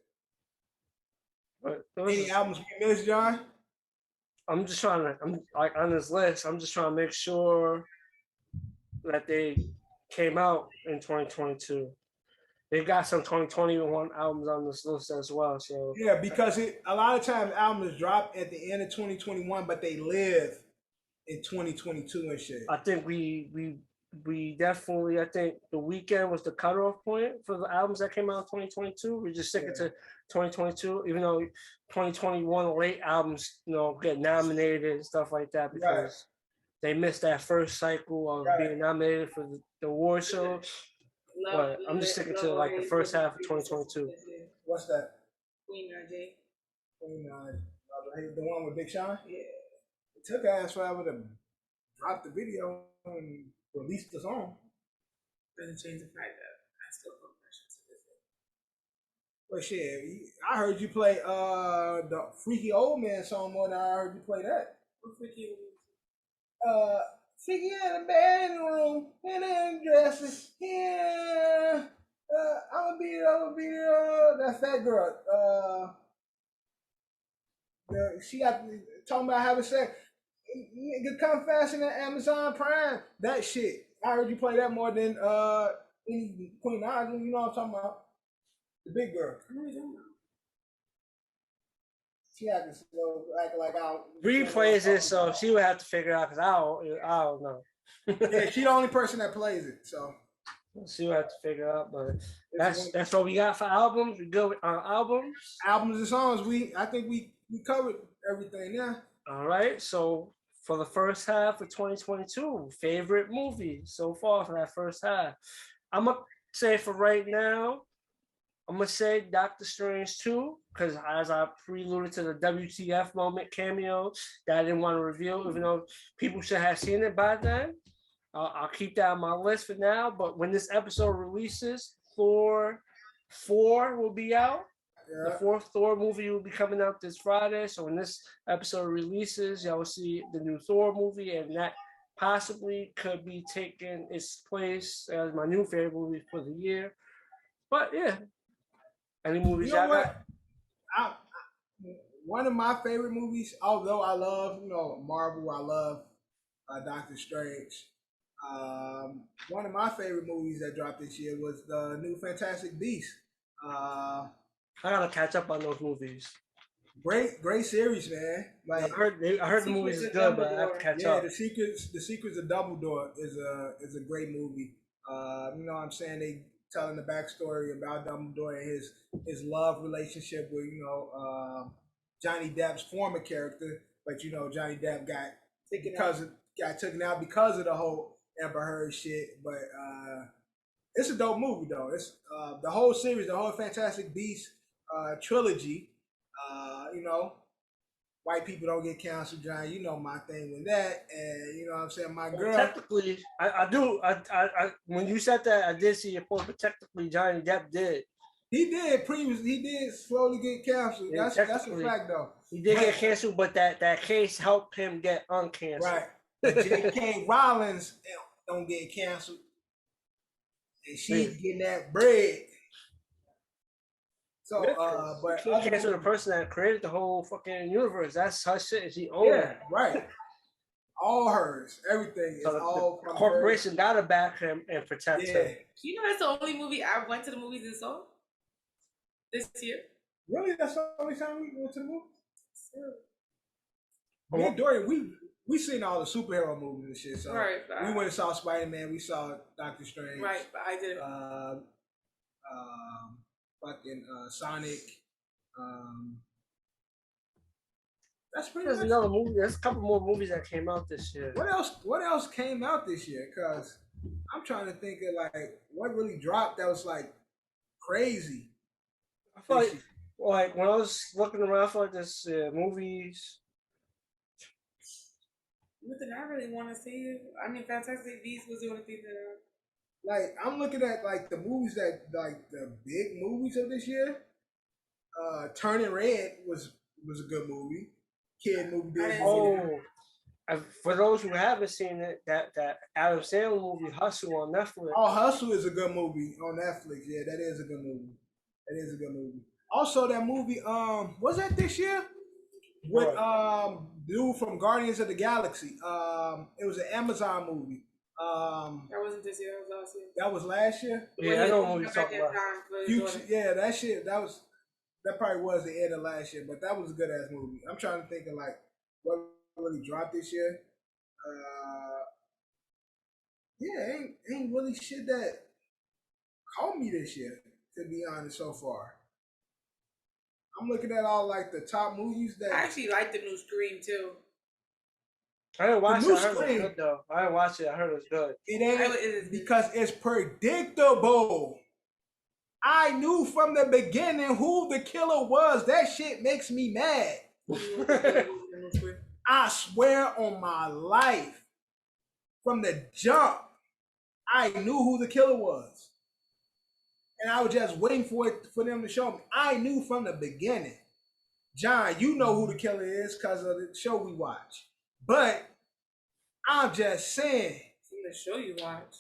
Any albums we missed, John? I'm like on this list. I'm just trying to make sure that they came out in 2022. They got some 2021 albums on this list as well. So yeah, because a lot of times albums drop at the end of 2021, but they live in 2022 and shit. I think we definitely. I think The Weeknd was the cutoff point for the albums that came out in 2022. We're just sticking to 2022, even though 2021 late albums, get nominated and stuff like that because they missed that first cycle of being nominated for the award show. But I'm just sticking to like the first half of 2022. What's that? Queen Najee. The one with Big Sean? Yeah. It took us forever to drop the video and release the song. Doesn't change the fact that I still put pressure to this. Well, shit, I heard you play the Freaky Old Man song more than I heard you play that. What freaky? Freaky in the bedroom, in the dresses, yeah. I'ma be that fat girl. She got talking about having sex. Nigga, come fast in the Amazon Prime. That shit. I heard you play that more than any Queen Island. You know what I'm talking about? The big girl. She had to act like I don't. Replays it, so she would have to figure it out because I don't know. Yeah, she the only person that plays it. So she would have to figure it out, but that's what we got for albums. We go with our albums. Albums and songs. I think we covered everything. Yeah. All right. So for the first half of 2022, favorite movie so far for that first half. I'm gonna say for right now, I'm gonna say Doctor Strange 2, because as I preluded to the WTF moment cameo that I didn't want to reveal, even though people should have seen it by then. I'll keep that on my list for now. But when this episode releases, Thor 4 will be out. Yeah. The fourth Thor movie will be coming out this Friday. So when this episode releases, y'all will see the new Thor movie, and that possibly could be taking its place as my new favorite movie for the year. But yeah. Any movies y'all got? One of my favorite movies, although I love, Marvel, I love Doctor Strange. One of my favorite movies that dropped this year was the new Fantastic Beasts. I gotta catch up on those movies. Great series, man. Like I heard the movies is good, but I have to catch up. The Secrets of Dumbledore is a great movie. You know what I'm saying? They telling the backstory about Dumbledore and his love relationship with Johnny Depp's former character, but Johnny Depp got taken out because of the whole Amber Heard shit. But it's a dope movie though. It's the whole series, the whole Fantastic Beasts trilogy. White people don't get canceled, John. You know my thing with that, and you know what I'm saying. My girl. Technically, I do. I when you said that, I did see your point, but technically, Johnny Depp did. He did previously. He did slowly get canceled. Yeah, that's a fact, though. He did get canceled, but that case helped him get uncanceled. Right. J.K. Rollins don't get canceled, and she's getting that bread. So, but she canceled the person that created the whole fucking universe. That's her shit, and she owns it. Right. All hers. Everything so is all from corporation gotta back him and protect him. You know that's the only movie I went to the movies and saw this year. Really? That's the only time we went to the movies? Me and Dorian, we seen all the superhero movies and shit. So right, we went and saw Spider-Man. We saw Doctor Strange. Right, but I didn't. Fucking Sonic. That's pretty There's much another movie. There's a couple more movies that came out this year. What else came out this year? Cause I'm trying to think of like what really dropped that was like crazy. I feel like when I was looking around for this movies. Nothing I really want to see. I mean, Fantastic Beasts was the only thing that. Like I'm looking at like the movies that like the big movies of this year. Turning Red was a good movie. Kid movie. For those who haven't seen it, that Adam Sandler movie Hustle on Netflix. Oh, Hustle is a good movie on Netflix. Yeah, that is a good movie. That is a good movie. Also, that movie was that this year with dude from Guardians of the Galaxy. It was an Amazon movie. That wasn't this year. That was last year. That was last year. Yeah, I know what you're talking about. Yeah, that shit. That probably was the end of last year, but that was a good ass movie. I'm trying to think of like what really dropped this year. Ain't really shit that caught me this year, to be honest, so far. I'm looking at all like the top movies that I actually like the new Scream too. I didn't watch it. I heard it was good though. I didn't watch it. I heard it was good. It ain't because it's predictable. I knew from the beginning who the killer was. That shit makes me mad. I swear on my life, from the jump, I knew who the killer was. and I was just waiting for them to show me. I knew from the beginning, John, you know who the killer is because of the show we watch. But I'm just saying, From the show you watch.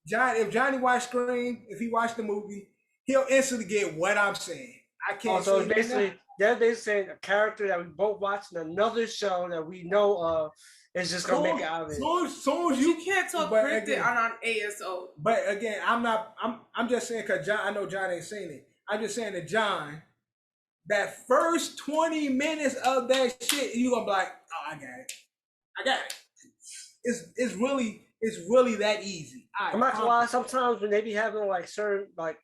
John, if Johnny watched Scream, if he watched the movie, he'll instantly get what I'm saying. I can't. So say it's basically they're basically saying a character that we both watched in another show that we know of is just gonna make it out of it. Soon as You can't talk but cryptid again- on ASO. But again, I'm just saying because John, I know John ain't seen it. I'm just saying to John, that first 20 minutes of that shit, you gonna be like, oh, I got it. It's really that easy. I'm not gonna lie, sometimes when they be having like certain like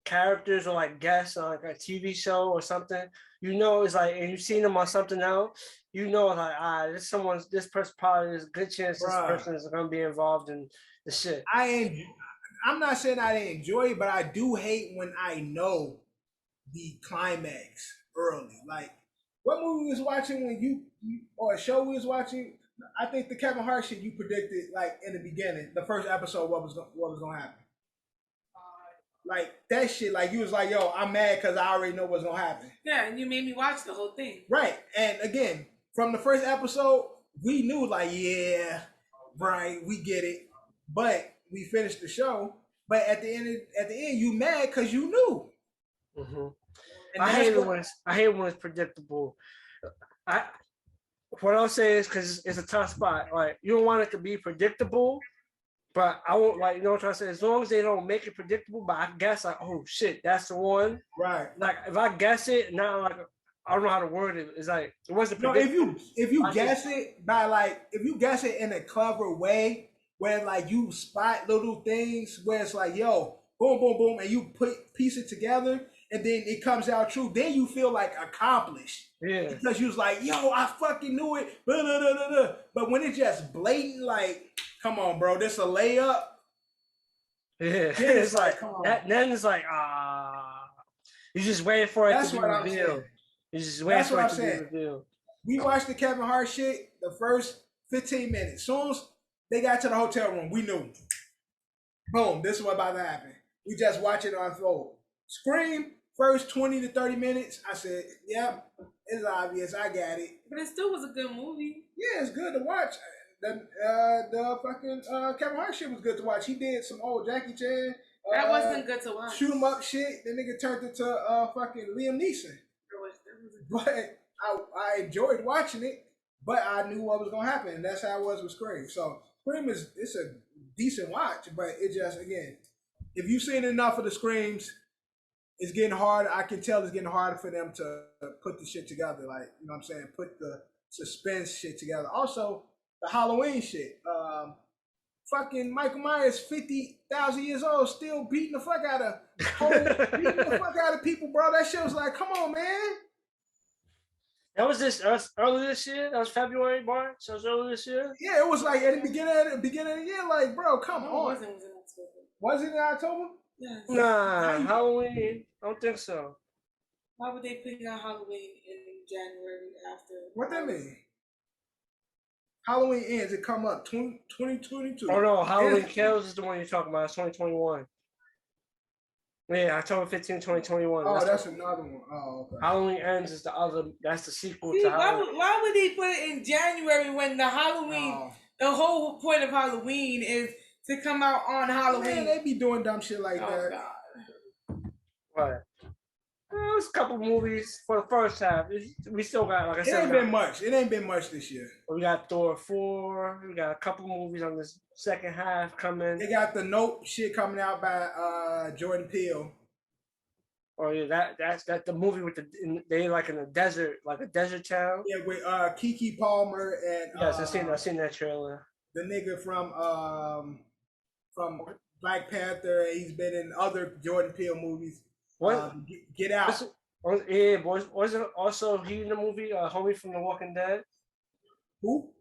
characters or like guests on like a TV show or something, you know it's like, and you've seen them on something else, you know like this person probably there's a good chance this person is gonna be involved in the shit. I'm not saying I didn't enjoy it, but I do hate when I know the climax early. Like what movie we was watching when you or a show we was watching? I think the Kevin Hart shit you predicted like in the beginning, the first episode, what was gonna happen. Like that shit, like you was like, yo, I'm mad because I already know what's gonna happen. Yeah, and you made me watch the whole thing. Right. And again, from the first episode, we knew like, yeah, right, we get it. But we finished the show. But at the end, you mad because you knew. Mm-hmm. And I hate it when it's predictable. What I'll say is because it's a tough spot. Like you don't want it to be predictable, but I won't like, you know what I'm trying to say. As long as they don't make it predictable, but I guess like, oh shit, that's the one. Right. Like if I guess it, now like I don't know how to word it. It's like it wasn't predictable. No, if you guess it by like if you guess it in a clever way where like you spot little things where it's like, yo, boom, boom, boom, and you piece it together. And then it comes out true. Then you feel like accomplished. Yeah. Because you was like, yo, I fucking knew it. Blah, blah, blah, blah. But when it's just blatant, like, come on, bro, this a layup. Yeah. Then it's like come on. then it's like you just waiting for it That's to be what I'm revealed. saying. You just waiting That's for what it I'm to saying. be revealed. We watched the Kevin Hart shit the first 15 minutes. Soon as they got to the hotel room, we knew. Boom, this is what about to happen. We just watch it unfold. Scream. First 20 to 30 minutes, I said, yeah, it's obvious. I got it. But it still was a good movie. Yeah, it's good to watch. The fucking Kevin Hart shit was good to watch. He did some old Jackie Chan. That wasn't good to watch. Shoot 'em up shit. The nigga turned into fucking Liam Neeson. But I enjoyed watching it, but I knew what was gonna happen, and that's how it was with Scream. So Scream it's a decent watch, but it just again, if you've seen enough of the Screams, it's getting hard. I can tell it's getting harder for them to put the shit together. Like, you know what I'm saying? Put the suspense shit together. Also, the Halloween shit. Fucking Michael Myers, 50,000 years old, still beating the fuck out of people, bro. That shit was like, come on, man. That was early this year. That was February, March. That was early this year. Yeah, it was like at the beginning of the year. Like, bro, come on. It was in October. Was it in October? Yes. Nah, Halloween. I don't think so. Why would they put out Halloween in January after? What that mean? Halloween ends. It come up 2022. Oh no, Halloween Kills is the one you're talking about. It's 2021. Yeah, October 15, 2021. Oh, that's another one. Oh, okay. Halloween Ends is the other. That's the sequel See, to Halloween. why would they put it in January when the Halloween, the whole point of Halloween is to come out on Halloween? Man, they be doing dumb shit like that. God. Right. There's a couple movies for the first half. We still got, like I said, It ain't been much. It ain't been much this year. We got Thor 4. We got a couple movies on this second half coming. They got the Nope shit coming out by Jordan Peele. Oh yeah, that's the movie with they like in a desert, like a desert town. Yeah, with Keke Palmer and yes, I seen that trailer. The nigga from Black Panther. He's been in other Jordan Peele movies. What? Get Out. Yeah, boys. Wasn't also he in the movie Homie from The Walking Dead? Who?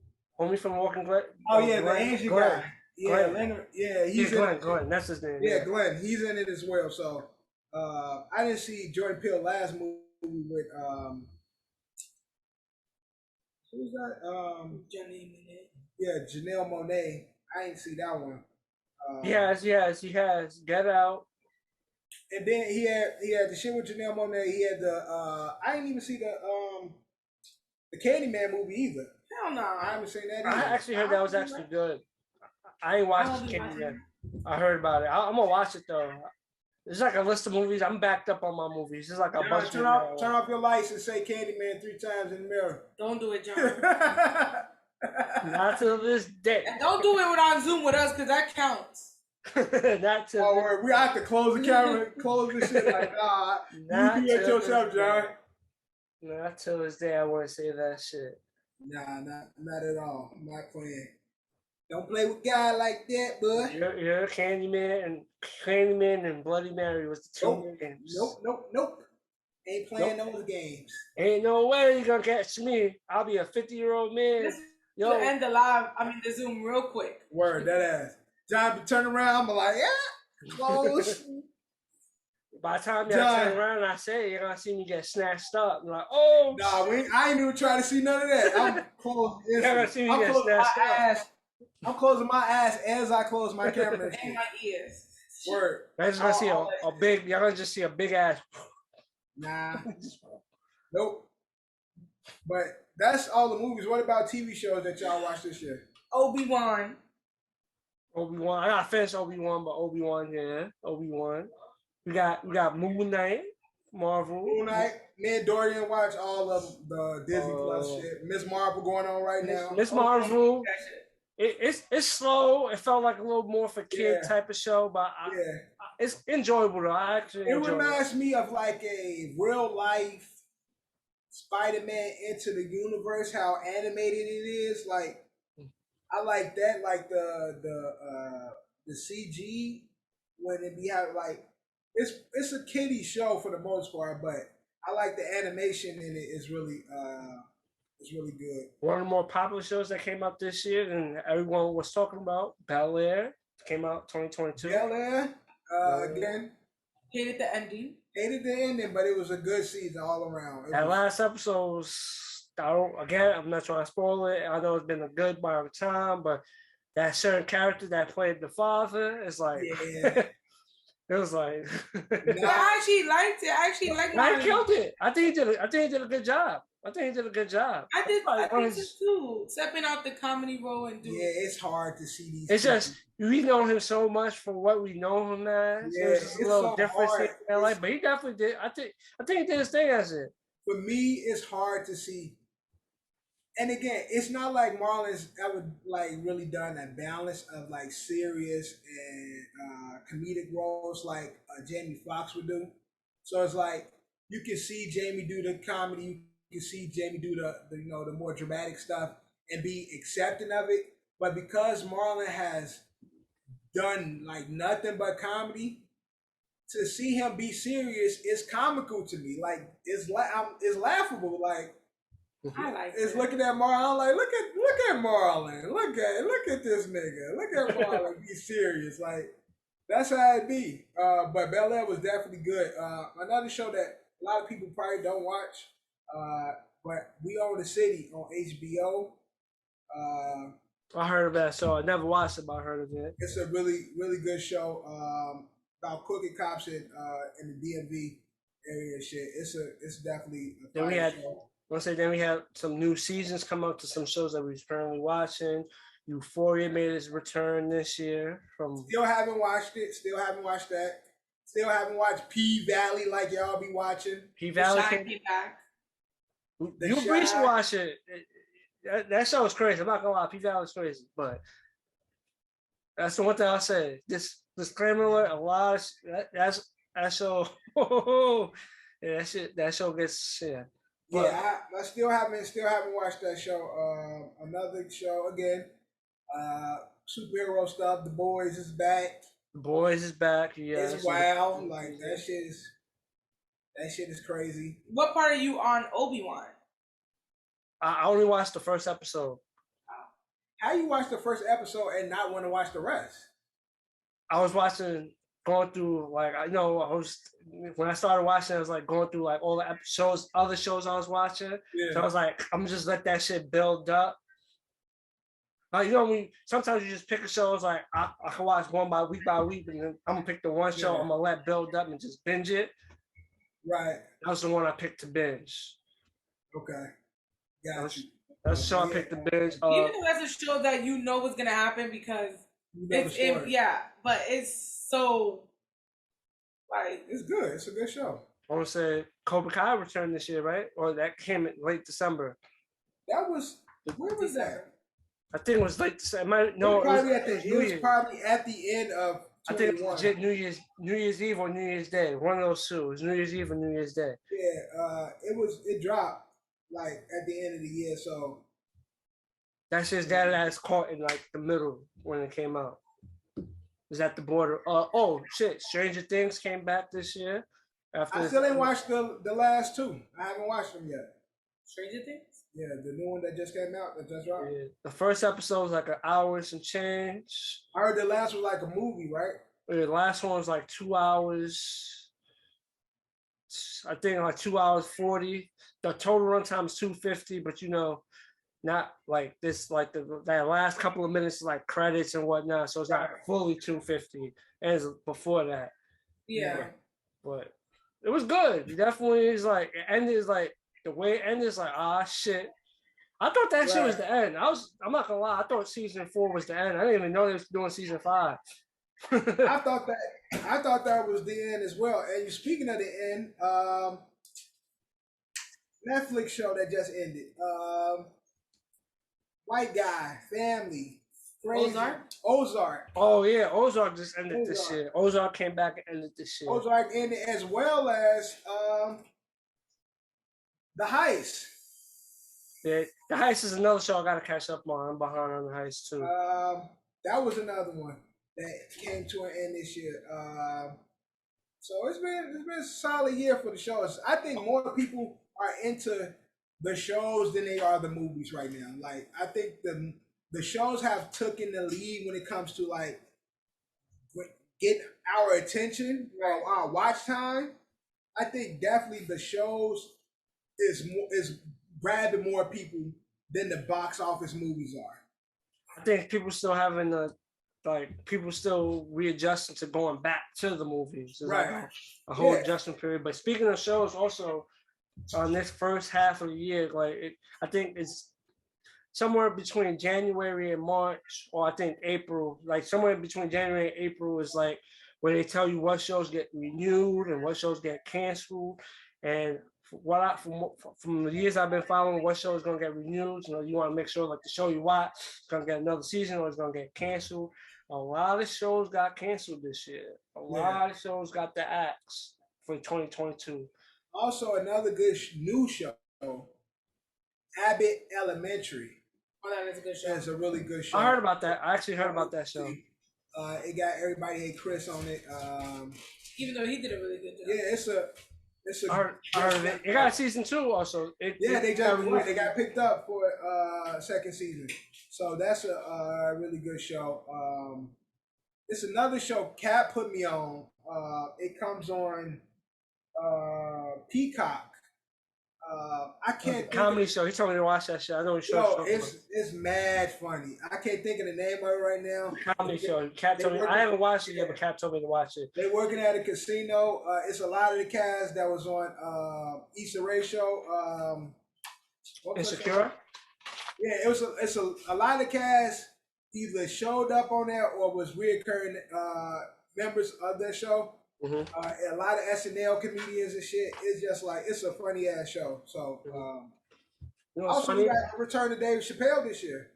Homie from The Walking Dead. Oh yeah, the Asian guy. Yeah, Glenn. Leonard. Yeah, he's Glenn. in it. Glenn, that's his name. Yeah, Glenn. He's in it as well. So I didn't see Jordan Peele last movie with who's that? Janelle Monáe. I didn't see that one. He has. Get Out. And then he had the shit with Janelle Monáe. He had the I didn't even see the Candyman movie either. Hell no. I haven't seen that I either. actually heard that was actually good. I ain't watched it yet. I heard about it. I'm gonna watch it though. It's like a list of movies. I'm backed up on my movies. It's like a bunch of turn off your lights and say Candyman 3 times in the mirror. Don't do it, John. Not till this day. And don't do it on Zoom with us, because that counts. Not till. Oh, we have to close the camera, close the shit like, nah. You do it yourself, John. Not till this day. I want to say that shit. Nah, not at all. I'm not playing. Don't play with God like that, bud. You're Candyman and Bloody Mary was the two games. Nope. Ain't playing those games. Ain't no way you're gonna catch me. I'll be a 50-year-old man. To end the Zoom real quick. Word, that ass. John be turning around, I'm like, yeah, close. By the time y'all turn around and I say, you're gonna see me get snatched up. I'm like, oh. Nah, I ain't even trying to see none of that. I'm closing. You're gonna see me get snatched up. I'm closing my ass as I close my camera. And my ears. Word. I'm just gonna see a big. Y'all gonna just see a big ass. Nah. Nope. But that's all the movies. What about TV shows that y'all watched this year? Obi-Wan. I gotta finish Obi-Wan, but Obi-Wan. We got Moon Knight, Marvel. Moon Knight. Me and Dorian watch all of the Disney Plus shit. Miss Marvel going on right now. Miss Marvel. It's slow. It felt like a little more for kid type of show, but it's enjoyable though. I actually enjoy it. Reminds me of like a real life Spider-Man into the universe. How animated it is. Like I like that. Like the CG when it be how like it's a kiddie show for the most part, but I like the animation in it. Is really it's really good. One of the more popular shows that came out this year and everyone was talking about, Bel-Air, came out 2022. Bel-Air, again. Hated the ending. But it was a good season all around. That last episode was, I'm not trying to spoil it. I know it's been a good amount of time, but that certain character that played the father is like, it was like. I actually liked it. I killed it. I think he did a good job. I think so too. Stepping out the comedy role and doing. Yeah, it's hard to see these. It's just we know him so much for what we know him as. Yeah, it's a little different in LA, but he definitely did. I think he did his thing as it. For me, it's hard to see. And again, it's not like Marlon's ever like really done a balance of like serious and comedic roles like Jamie Foxx would do. So it's like you can see Jamie do the comedy. You can see Jamie do the more dramatic stuff and be accepting of it. But because Marlon has done like nothing but comedy, to see him be serious is comical to me. Like it's laughable. Like I like it's looking at Marlon. I'm like look at Marlon. Look at this nigga. Look at Marlon be serious. Like that's how it be. But Bel-Air was definitely good. Another show that a lot of people probably don't watch. But We Own the City on HBO. I heard of that show. I never watched it, but I heard of it. It's a really, really good show about crooked cops in the DMV area and shit. It's definitely a fire show. Then we had some new seasons come out to some shows that we're currently watching. Euphoria made its return this year. Still haven't watched it. Still haven't watched that. Still haven't watched P-Valley like y'all be watching. P-Valley came back. You should watch it. That show is crazy. I'm not gonna lie, P-Valley is crazy, but that's the one thing I'll say. This disclaimer alert, a lot of that show. That show gets shit. Yeah, I still haven't watched that show. Another show again. Superhero stuff. The Boys is back. Yeah, it's wild. Like that shit is crazy. What part are you on Obi-Wan? I only watched the first episode. How you watch the first episode and not want to watch the rest? I was going through like when I started watching, I was like going through like all the episodes, other shows I was watching. Yeah. So I was like, I'm just let that shit build up. You know, sometimes you just pick a show. It's like I can watch one by week, and then I'm gonna pick the one show. I'm gonna let build up and just binge it. Right. That was the one I picked to binge. Okay. Got you. That's the show I picked to binge. Even though that's a show that you know what's gonna happen because but it's so like it's good. It's a good show. I want to say Cobra Kai returned this year, right? Or that came in late December. That was where was that? I think it was late December. It was probably at the end of 21. I think it was New Year's Eve or New Year's Day. One of those two. It was New Year's Eve or New Year's Day. Yeah, it dropped like at the end of the year, so that's his dad ass caught in like the middle when it came out. It was at the border. Oh shit! Stranger Things came back this year. I still ain't watched the last two. I haven't watched them yet. Stranger Things? Yeah, the new one that just came out. That just dropped. Yeah. The first episode was like an hour and some change. I heard the last was like a movie, right? Yeah, the last one was like 2 hours. I think like 2 hours 40. The total runtime is 250, but you know, not like this. Like that last couple of minutes, like credits and whatnot. So it's not fully 250 as before that. Yeah. But it was good. It definitely is like it ended is like the way it ended is like shit. I thought that shit was the end. I'm not gonna lie, I thought season 4 was the end. I didn't even know they was doing season 5. I thought that was the end as well. And speaking of the end, Netflix show that just ended. White guy, family. Crazy. Ozark. Oh yeah, Ozark just ended this year. Ozark came back and ended this year. Ozark ended as well as The Heist. Yeah, The Heist is another show I gotta catch up on. I'm behind on The Heist too. That was another one that came to an end this year. So it's been a solid year for the shows. I think more people are into the shows than they are the movies right now. Like I think the shows have taken the lead when it comes to like getting our attention or our watch time. I think definitely the shows is grabbing more people than the box office movies are. I think people still having people still readjusting to going back to the movies. It's like a whole adjustment period. But speaking of shows, also on this first half of the year, I think it's somewhere between January and March, or I think April, like somewhere between January and April is like where they tell you what shows get renewed and what shows get canceled. And from the years I've been following, what show is gonna get renewed? You know, you want to make sure like the show you watch is gonna get another season or it's gonna get canceled. A lot of shows got canceled this year. A lot of shows got the axe for 2022. Also, another good new show, Abbott Elementary. Oh, that is a good show. It's a really good show. I heard about that. I actually heard about that show. It got everybody hate Chris on it. Even though he did a really good job. Yeah, it's a. I heard of it. It got a season 2 also. They got picked up for second season. So that's a really good show. It's another show Kat put me on. It comes on Peacock. I can't. Comedy show. He told me to watch that show. I know it's mad funny. I can't think of the name of it right now. Comedy show. Kat told me. I haven't watched it yet, but Kat told me to watch it. They working at a casino. It's a lot of the cast that was on Issa Rae show. Insecure. Yeah, it's a lot of cast either showed up on there or was reoccurring members of that show. Mm-hmm. A lot of SNL comedians and shit. It's just like it's a funny ass show. So also we got Return to Dave Chappelle this year.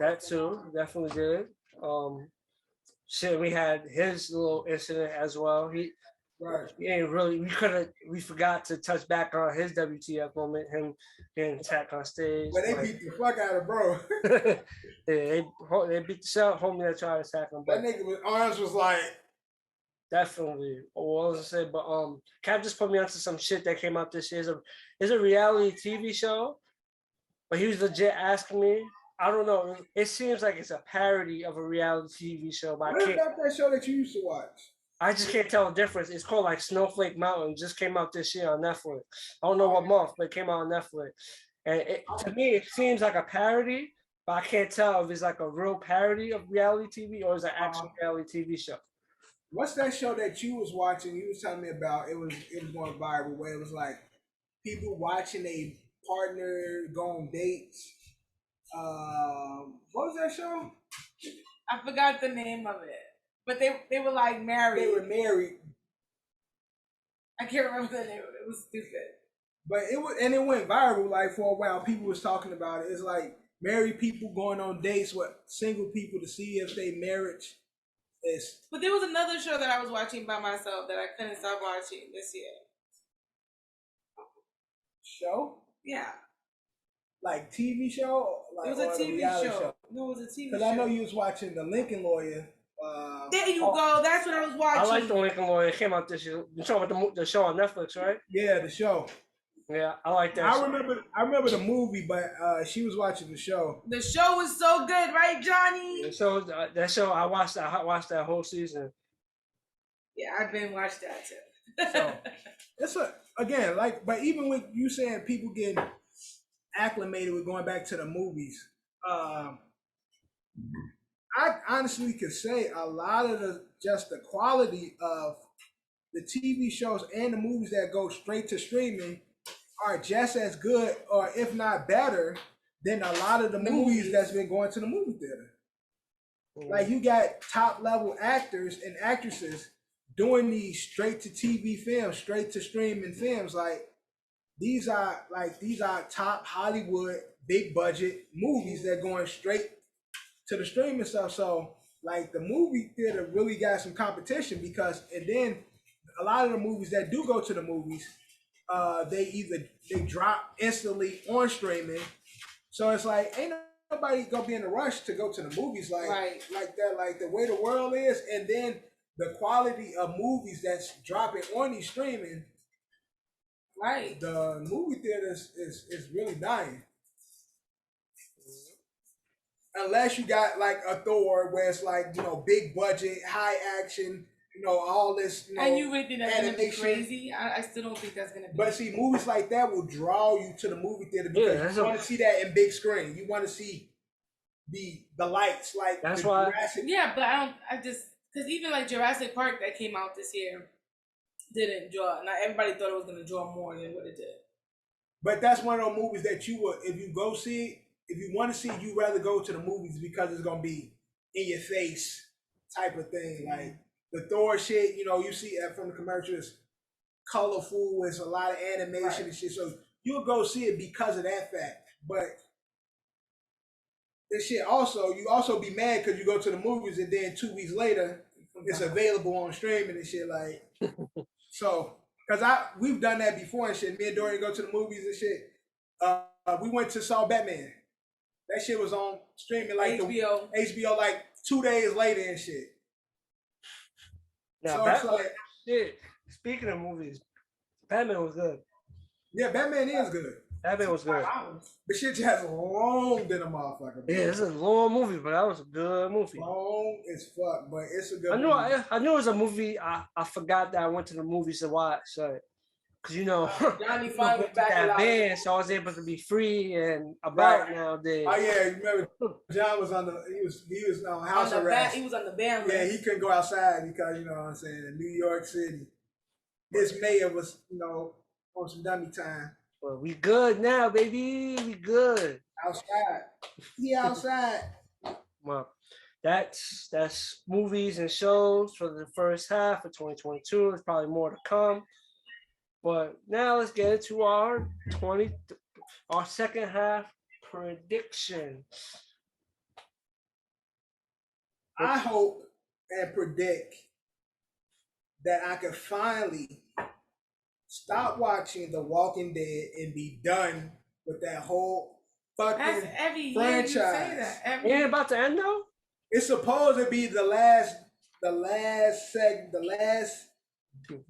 That too, definitely did. We had his little incident as well. He ain't really. We forgot to touch back on his WTF moment. Him getting attacked on stage. But they beat the fuck out of bro. They beat the shit homie that tried to attack him. That nigga with arms was like. Definitely. What I was gonna say, but Cap just put me onto some shit that came out this year. It's a reality TV show, but he was legit asking me. I don't know. It seems like it's a parody of a reality TV show. But what about that show that you used to watch? I just can't tell the difference. It's called like Snowflake Mountain. It just came out this year on Netflix. I don't know what month, but it came out on Netflix. And to me, it seems like a parody, but I can't tell if it's like a real parody of reality TV or is it an actual reality TV show. What's that show that you was watching? You was telling me about. It was going viral where it was like people watching a partner go on dates. What was that show? I forgot the name of it, but they were like married. They were married. I can't remember the name of it. It was stupid. But it went viral like for a while. People was talking about it. It's like married people going on dates with single people to see if they marriage is. But there was another show that I was watching by myself that I couldn't stop watching this year. Show? Yeah. Like TV show? Like, it was a TV show. No, it was a TV show. Because I know you was watching The Lincoln Lawyer. There you go. That's what I was watching. I like The Lincoln Lawyer. It came out this year. You're talking about the show on Netflix, right? Yeah, the show. Yeah, I like that. I remember the movie, but she was watching the show. The show was so good, right, Johnny? So that show, I watched that whole season. Yeah, I've been watched that too. So it's but even with you saying people getting acclimated with going back to the movies, I honestly could say a lot of the quality of the TV shows and the movies that go straight to streaming are just as good, or if not better, than a lot of the movies that's been going to the movie theater. Like you got top level actors and actresses doing these straight to TV films, straight to streaming films. Like these are top Hollywood big budget movies that going straight to the streaming stuff. So like the movie theater really got some competition and then a lot of the movies that do go to the movies, they drop instantly on streaming. So it's like ain't nobody gonna be in a rush to go to the movies like that, like the way the world is, and then the quality of movies that's dropping on these streaming. Right. The movie theaters is really dying. Unless you got like a Thor where it's like, big budget, high action, all this, and you really think that's gonna be crazy? I still don't think that's gonna be. But see, movies like that will draw you to the movie theater because you want to see that in big screen. You want to see the lights, like that's why. Jurassic. Yeah, but because even like Jurassic Park that came out this year didn't draw. Not everybody thought it was gonna draw more than what it did. But that's one of those movies that if you go see it, if you want to see it, you'd rather go to the movies because it's gonna be in your face type of thing. Like the Thor shit, you see it from the commercials, colorful, it's a lot of animation and shit. So you'll go see it because of that fact. But this shit you also be mad because you go to the movies and then 2 weeks later it's available on streaming and shit. Like so, because we've done that before and shit. Me and Dorian go to the movies and shit. We went to saw Batman. That shit was on streaming like HBO like 2 days later and shit. Now, so shit. Speaking of movies, Batman was good. Yeah, Batman is good. Batman was good. But shit just long than a motherfucker. Yeah, it's a long movie, but that was a good movie. Long as fuck, but it's a good movie. I knew it was a movie. I forgot that I went to the movies to watch. So, because Johnny finally back that band, so I was able to be free and about nowadays. Oh yeah, you remember John was he was on house arrest. He was on the band list. Yeah, he couldn't go outside because what I'm saying, in New York City, his mayor was on some dummy time. Well, we good now, baby. We good. Outside. He outside. Well, that's movies and shows for the first half of 2022. There's probably more to come. But now let's get into our second half prediction. I hope and predict that I can finally stop watching The Walking Dead and be done with that whole fucking franchise. You say that. Ain't it about to end though? It's supposed to be the last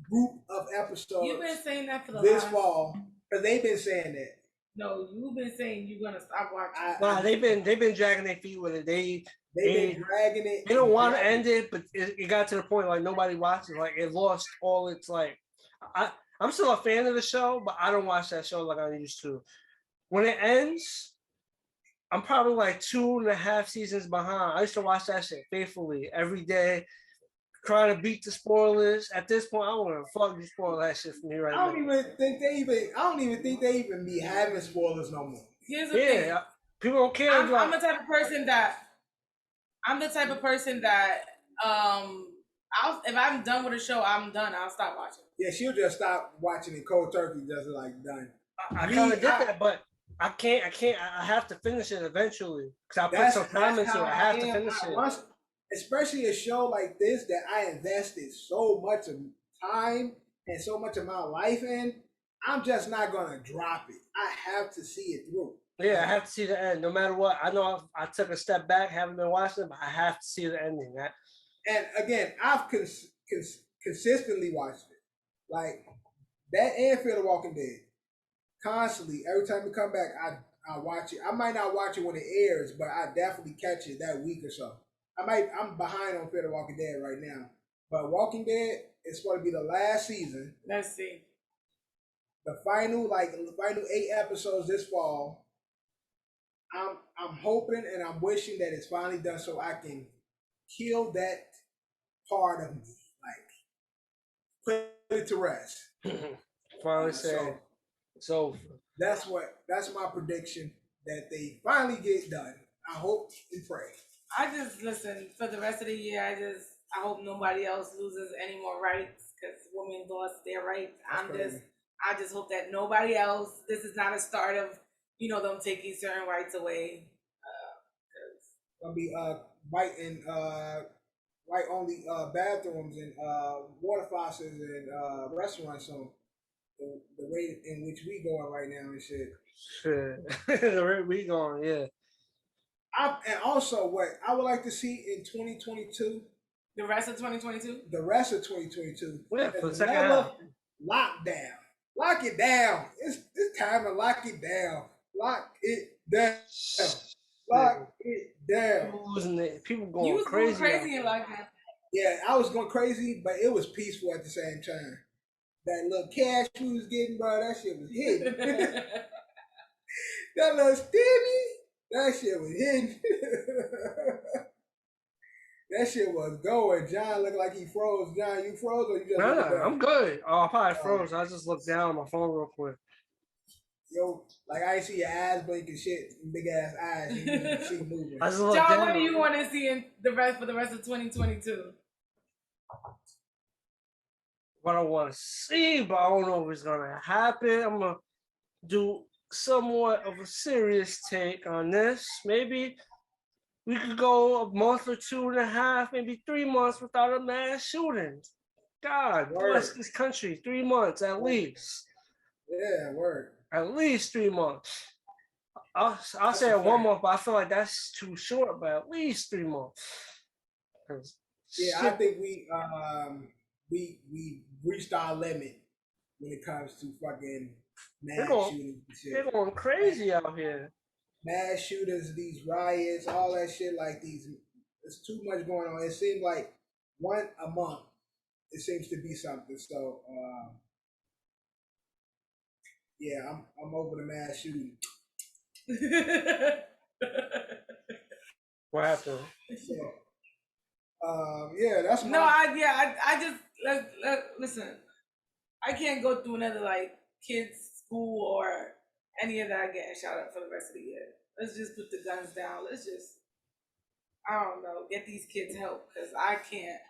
group of episodes. You've been saying that for this fall because they've been saying that. No, you've been saying you're gonna stop watching. Nah, they've been dragging their feet with it. They've been dragging it. They don't want to end it, but it got to the point like nobody watches. Like it lost all its like. I'm still a fan of the show, but I don't watch that show like I used to. When it ends, I'm probably like 2.5 seasons behind. I used to watch that shit faithfully every day, trying to beat the spoilers. At this point, I don't want to fuck you spoil that shit for me right I now. don't even think they even be having spoilers no more. Here's the thing. Yeah, people don't care. I'm the type of person that if I'm done with a show, I'm done. I'll stop watching. Yeah, she'll just stop watching it cold turkey, just like done. I kind of did that, but I can't. I have to finish it eventually because I put some time into it. I have to finish it. Especially a show like this that I invested so much of time and so much of my life in, I'm just not gonna drop it. I have to see it through. Yeah, I have to see the end, no matter what. I know I took a step back, haven't been watching it, but I have to see the ending. And again, I've consistently watched it, like that and Fear the Walking Dead. Constantly, every time we come back, I watch it. I might not watch it when it airs, but I definitely catch it that week or so. I'm behind on Fear the Walking Dead right now, but Walking Dead is going to be the last season. Let's see. The final 8 episodes this fall. I'm hoping and I'm wishing that it's finally done so I can kill that part of me, like put it to rest. Finally say so. That's my prediction, that they finally get done. I hope and pray. I just listen for the rest of the year. I hope nobody else loses any more rights because women lost their rights. I just hope that nobody else. This is not a start of them taking certain rights away. Gonna be white only bathrooms and water faucets and restaurants on the way in which we going right now and shit. Shit, the rate we going, yeah. And also, what I would like to see in 2022. The rest of 2022? The rest of 2022. Yeah, for the second half. Lockdown. Lock it down. It's time to lock it down. Lock it down. Lock it down. People going you was crazy. Going crazy in lockdown. Yeah, I was going crazy, but it was peaceful at the same time. That little cash we was getting, bro, that shit was hidden. That little stimmy, that shit was hidden. That shit was going. John looked like he froze. John, you froze or you just? Nah, I'm good. Oh, I probably froze. I just looked down on my phone real quick. Yo, like I see your eyes blinking shit, big ass eyes. You see moving. John, what do you want to see in for the rest of 2022? What I want to see, but I don't know if it's gonna happen. I'm gonna do somewhat of a serious take on this. Maybe we could go a month or 2.5, maybe 3 months without a mass shooting. God bless this country. 3 months at least. Yeah, word. At least 3 months. I'll say 1 month, but I feel like that's too short. But at least 3 months. Yeah, I think we reached our limit when it comes to fucking mass shootings and shit. They're going crazy out here. Mass shooters, these riots, all that shit, like these. There's too much going on. It seems like one a month. It seems to be something. So, yeah, I'm over the mass shooting. What happened? Yeah, that's my... I just listen. I can't go through another kids school or any of that getting shot up for the rest of the year. Let's just put the guns down. Let's just, I don't know, get these kids help because I can't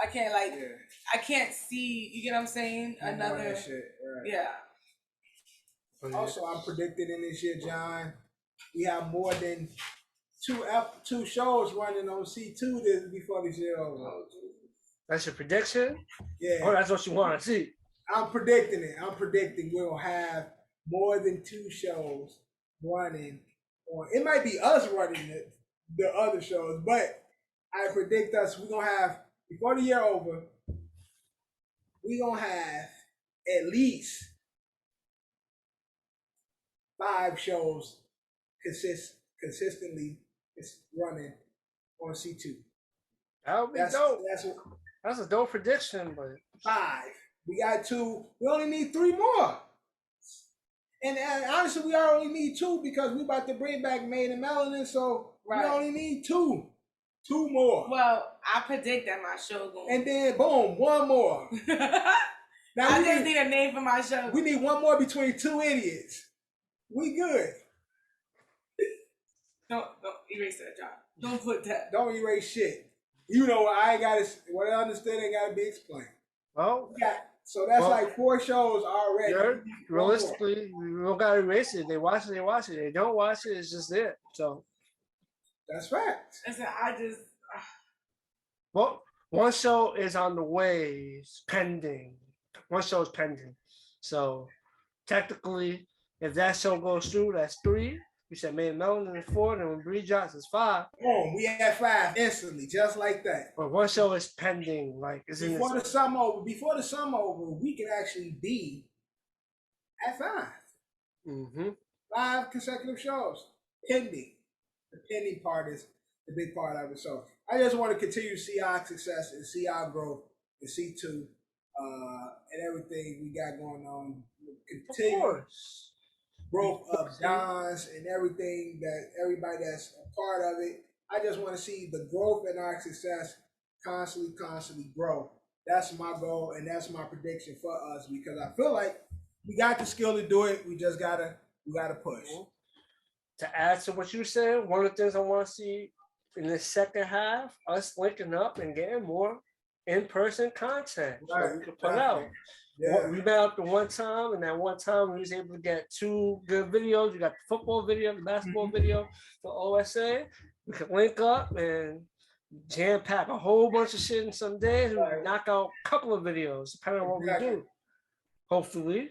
I can't see. You get what I'm saying? Another shit, right. Yeah. Also, I'm predicting in this year, John, we have more than two shows running on C2 before this year over. That's your prediction? Yeah. Oh, that's what you want to see. I'm predicting it. I'm predicting we'll have more than 2 shows running on. It might be us running the other shows, but I predict we're going to have, before the year over, we're going to have at least 5 shows consistently running on C2. That would be dope. That's a dope prediction, but 5. We got 2. We only need 3 more. And honestly, we only need 2 because we about to bring back Made in Melanin, so Right. we only need 2. 2 more. Well, I predict that my show going. And then boom, 1 more. Now I just need a name for my show. We need 1 more between 2 idiots. We good. Don't erase that, John. Don't put that. Don't erase shit. You know, I ain't got to. What I understand ain't got to be explained. Well, so that's like 4 shows already. Realistically, we don't gotta erase it. They watch it, they watch it. They don't watch it, it's just it. So that's facts. Listen, I just. Well, one show is on the way, it's pending. One show is pending. So technically, if that show goes through, that's 3. We said Made in Melanin is 4, and when Bree drops, it's 5. Boom, we had 5 instantly, just like that. But one show is pending, like it's before the summer over. Before the summer over, we can actually be at 5. Mm-hmm. 5 consecutive shows pending. The pending part is the big part of it. So I just want to continue to see our success and see our growth and see too, and everything we got going on. Continue. Of course. Growth of Don's and everything that everybody that's a part of it. I just want to see the growth and our success constantly grow. That's my goal and that's my prediction for us because I feel like we got the skill to do it. We just gotta push. To add to what you said, one of the things I want to see in the second half, us linking up and getting more in-person content that we can put out. Yeah. We met up the one time, and that one time we was able to get 2 good videos. We got the football video, the basketball video for OSA. We could link up and jam pack a whole bunch of shit in some days. We knock out a couple of videos, depending on what we do. Hopefully,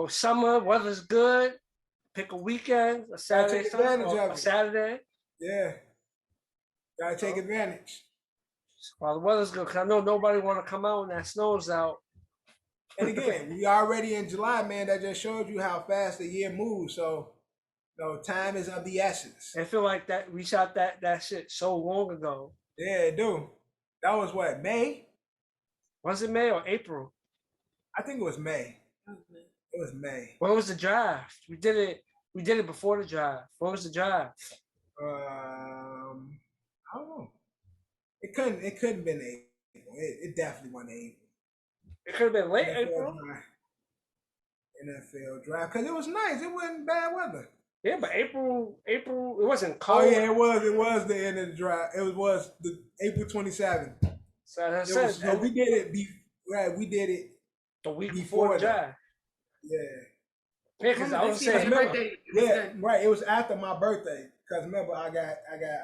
summer weather's good. Pick a weekend, a Saturday, a Saturday. Yeah, gotta take advantage. While the weather's good, because I know nobody want to come out when that snow's out. And again, we already in July, man. That just shows you how fast the year moves. So, time is of the essence. I feel like that we shot that shit so long ago. Yeah, it do. That was what, May? Was it May or April? I think it was May. It was May. When was the draft? We did it before the draft. When was the draft? I don't know. It couldn't have been April. It definitely wasn't April. It could have been late April. NFL draft because it was nice. It wasn't bad weather. Yeah, but April, it wasn't cold. Oh yeah, it was the end of the draft. It was the April 27th. So as I said, we did it. We did it the week before the draft. Yeah. Yeah, because I was saying, right. It was after my birthday. Because remember, I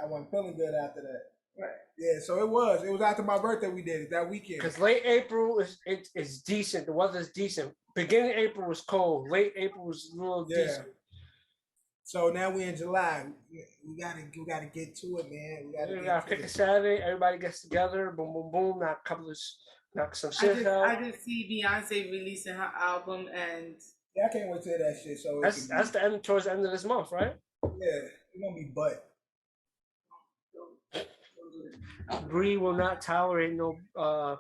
wasn't feeling good after that. Right. Yeah, so it was after my birthday we did it that weekend. Because late April is decent. The weather's decent. Beginning of April was cold. Late April was a little decent. So now we're in July. We gotta get to it, man. We gotta pick a Saturday. Everybody gets together. Boom, boom, boom. Knock some shit out. I just see Beyonce releasing her album and. Yeah, I can't wait to hear that shit. So that's the end towards the end of this month, right? Yeah, it's gonna be butt. Bree will not tolerate no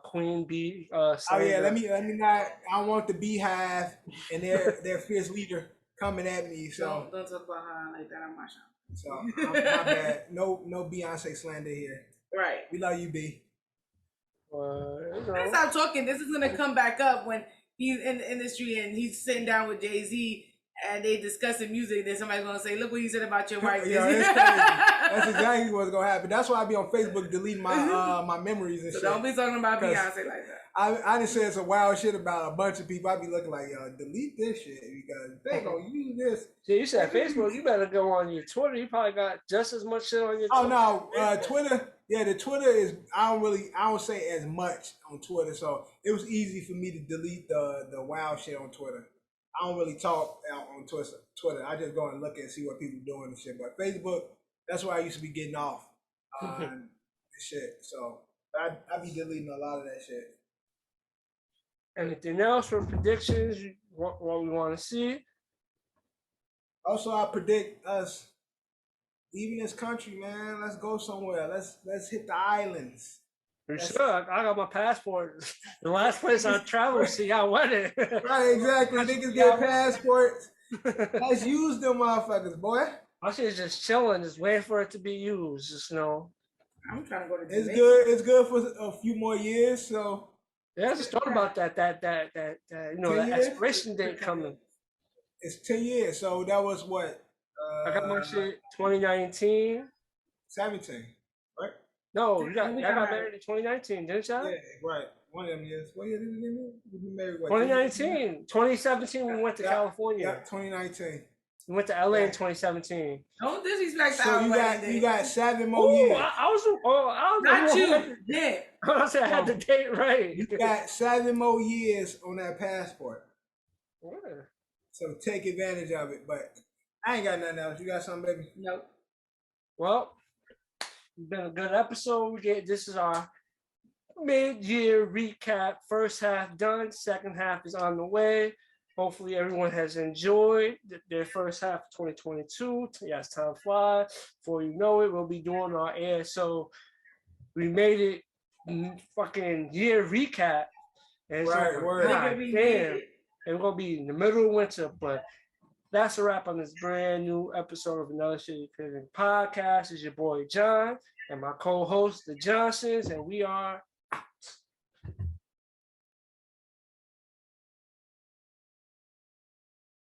queen bee. Oh yeah, let me not. I want the beehive and their fierce leader coming at me. So don't talk about her like that on my show. So my bad. No Beyonce slander here. Right. We love you, B. Let's stop talking. This is gonna come back up when he's in the industry and he's sitting down with Jay-Z and they discussing music. Then somebody's gonna say, "Look what you said about your wife." Yeah, it's crazy. That's exactly what's gonna happen. That's why I be on Facebook deleting my my memories and so shit. Don't be talking about Beyonce like that. I done said some wild shit about a bunch of people. I be looking like, yo, delete this shit because they gonna use this. Yeah, you said Facebook. You better go on your Twitter. You probably got just as much shit on your. Oh no, Twitter. Yeah, the Twitter is. I don't say as much on Twitter, so it was easy for me to delete the wild shit on Twitter. I don't really talk out on Twitter. I just go and look and see what people doing and shit. But Facebook, that's where I used to be getting off and shit. So I be deleting a lot of that shit. Anything else for predictions? What we want to see? Also, I predict us leaving this country, man. Let's go somewhere. Let's hit the islands. You should. I got my passport. The last place I traveled, see, I went it. Right, exactly. Niggas get passports. Let's use them motherfuckers, boy. My shit's just chilling, just waiting for it to be used. Just I'm trying to go to It's Jamaica. good. It's good for a few more years. So yeah, I just thought about that that 10 years? expiration date coming. it's 10 years. So that was what? I got my shit 2019. 17, right? No, y'all We got got married in 2019, didn't y'all? Yeah, right. One of them years. What year did we get married? We been married what? 2019. 2017, we went to California. Yeah, 2019. We went to LA in 2017. Don't disrespect So our you wedding got day. 7 more Oh, years. I was Not you. Yeah. I said I had the date right. You got 7 more years on that passport. Yeah. So take advantage of it. But I ain't got nothing else. You got something, baby? Nope. Well, it's been a good episode. This is our mid-year recap. First half done. Second half is on the way. Hopefully everyone has enjoyed their first half of 2022. Yes, time flies. Before you know it, we'll be doing our ASO. We made it fucking year recap. And it's Right, like, word. God We damn. made it. And we're going to be in the middle of winter, but that's a wrap on this brand new episode of Another Shitty Opinion Podcast. It's your boy John and my co-host, the Johnsons, and we are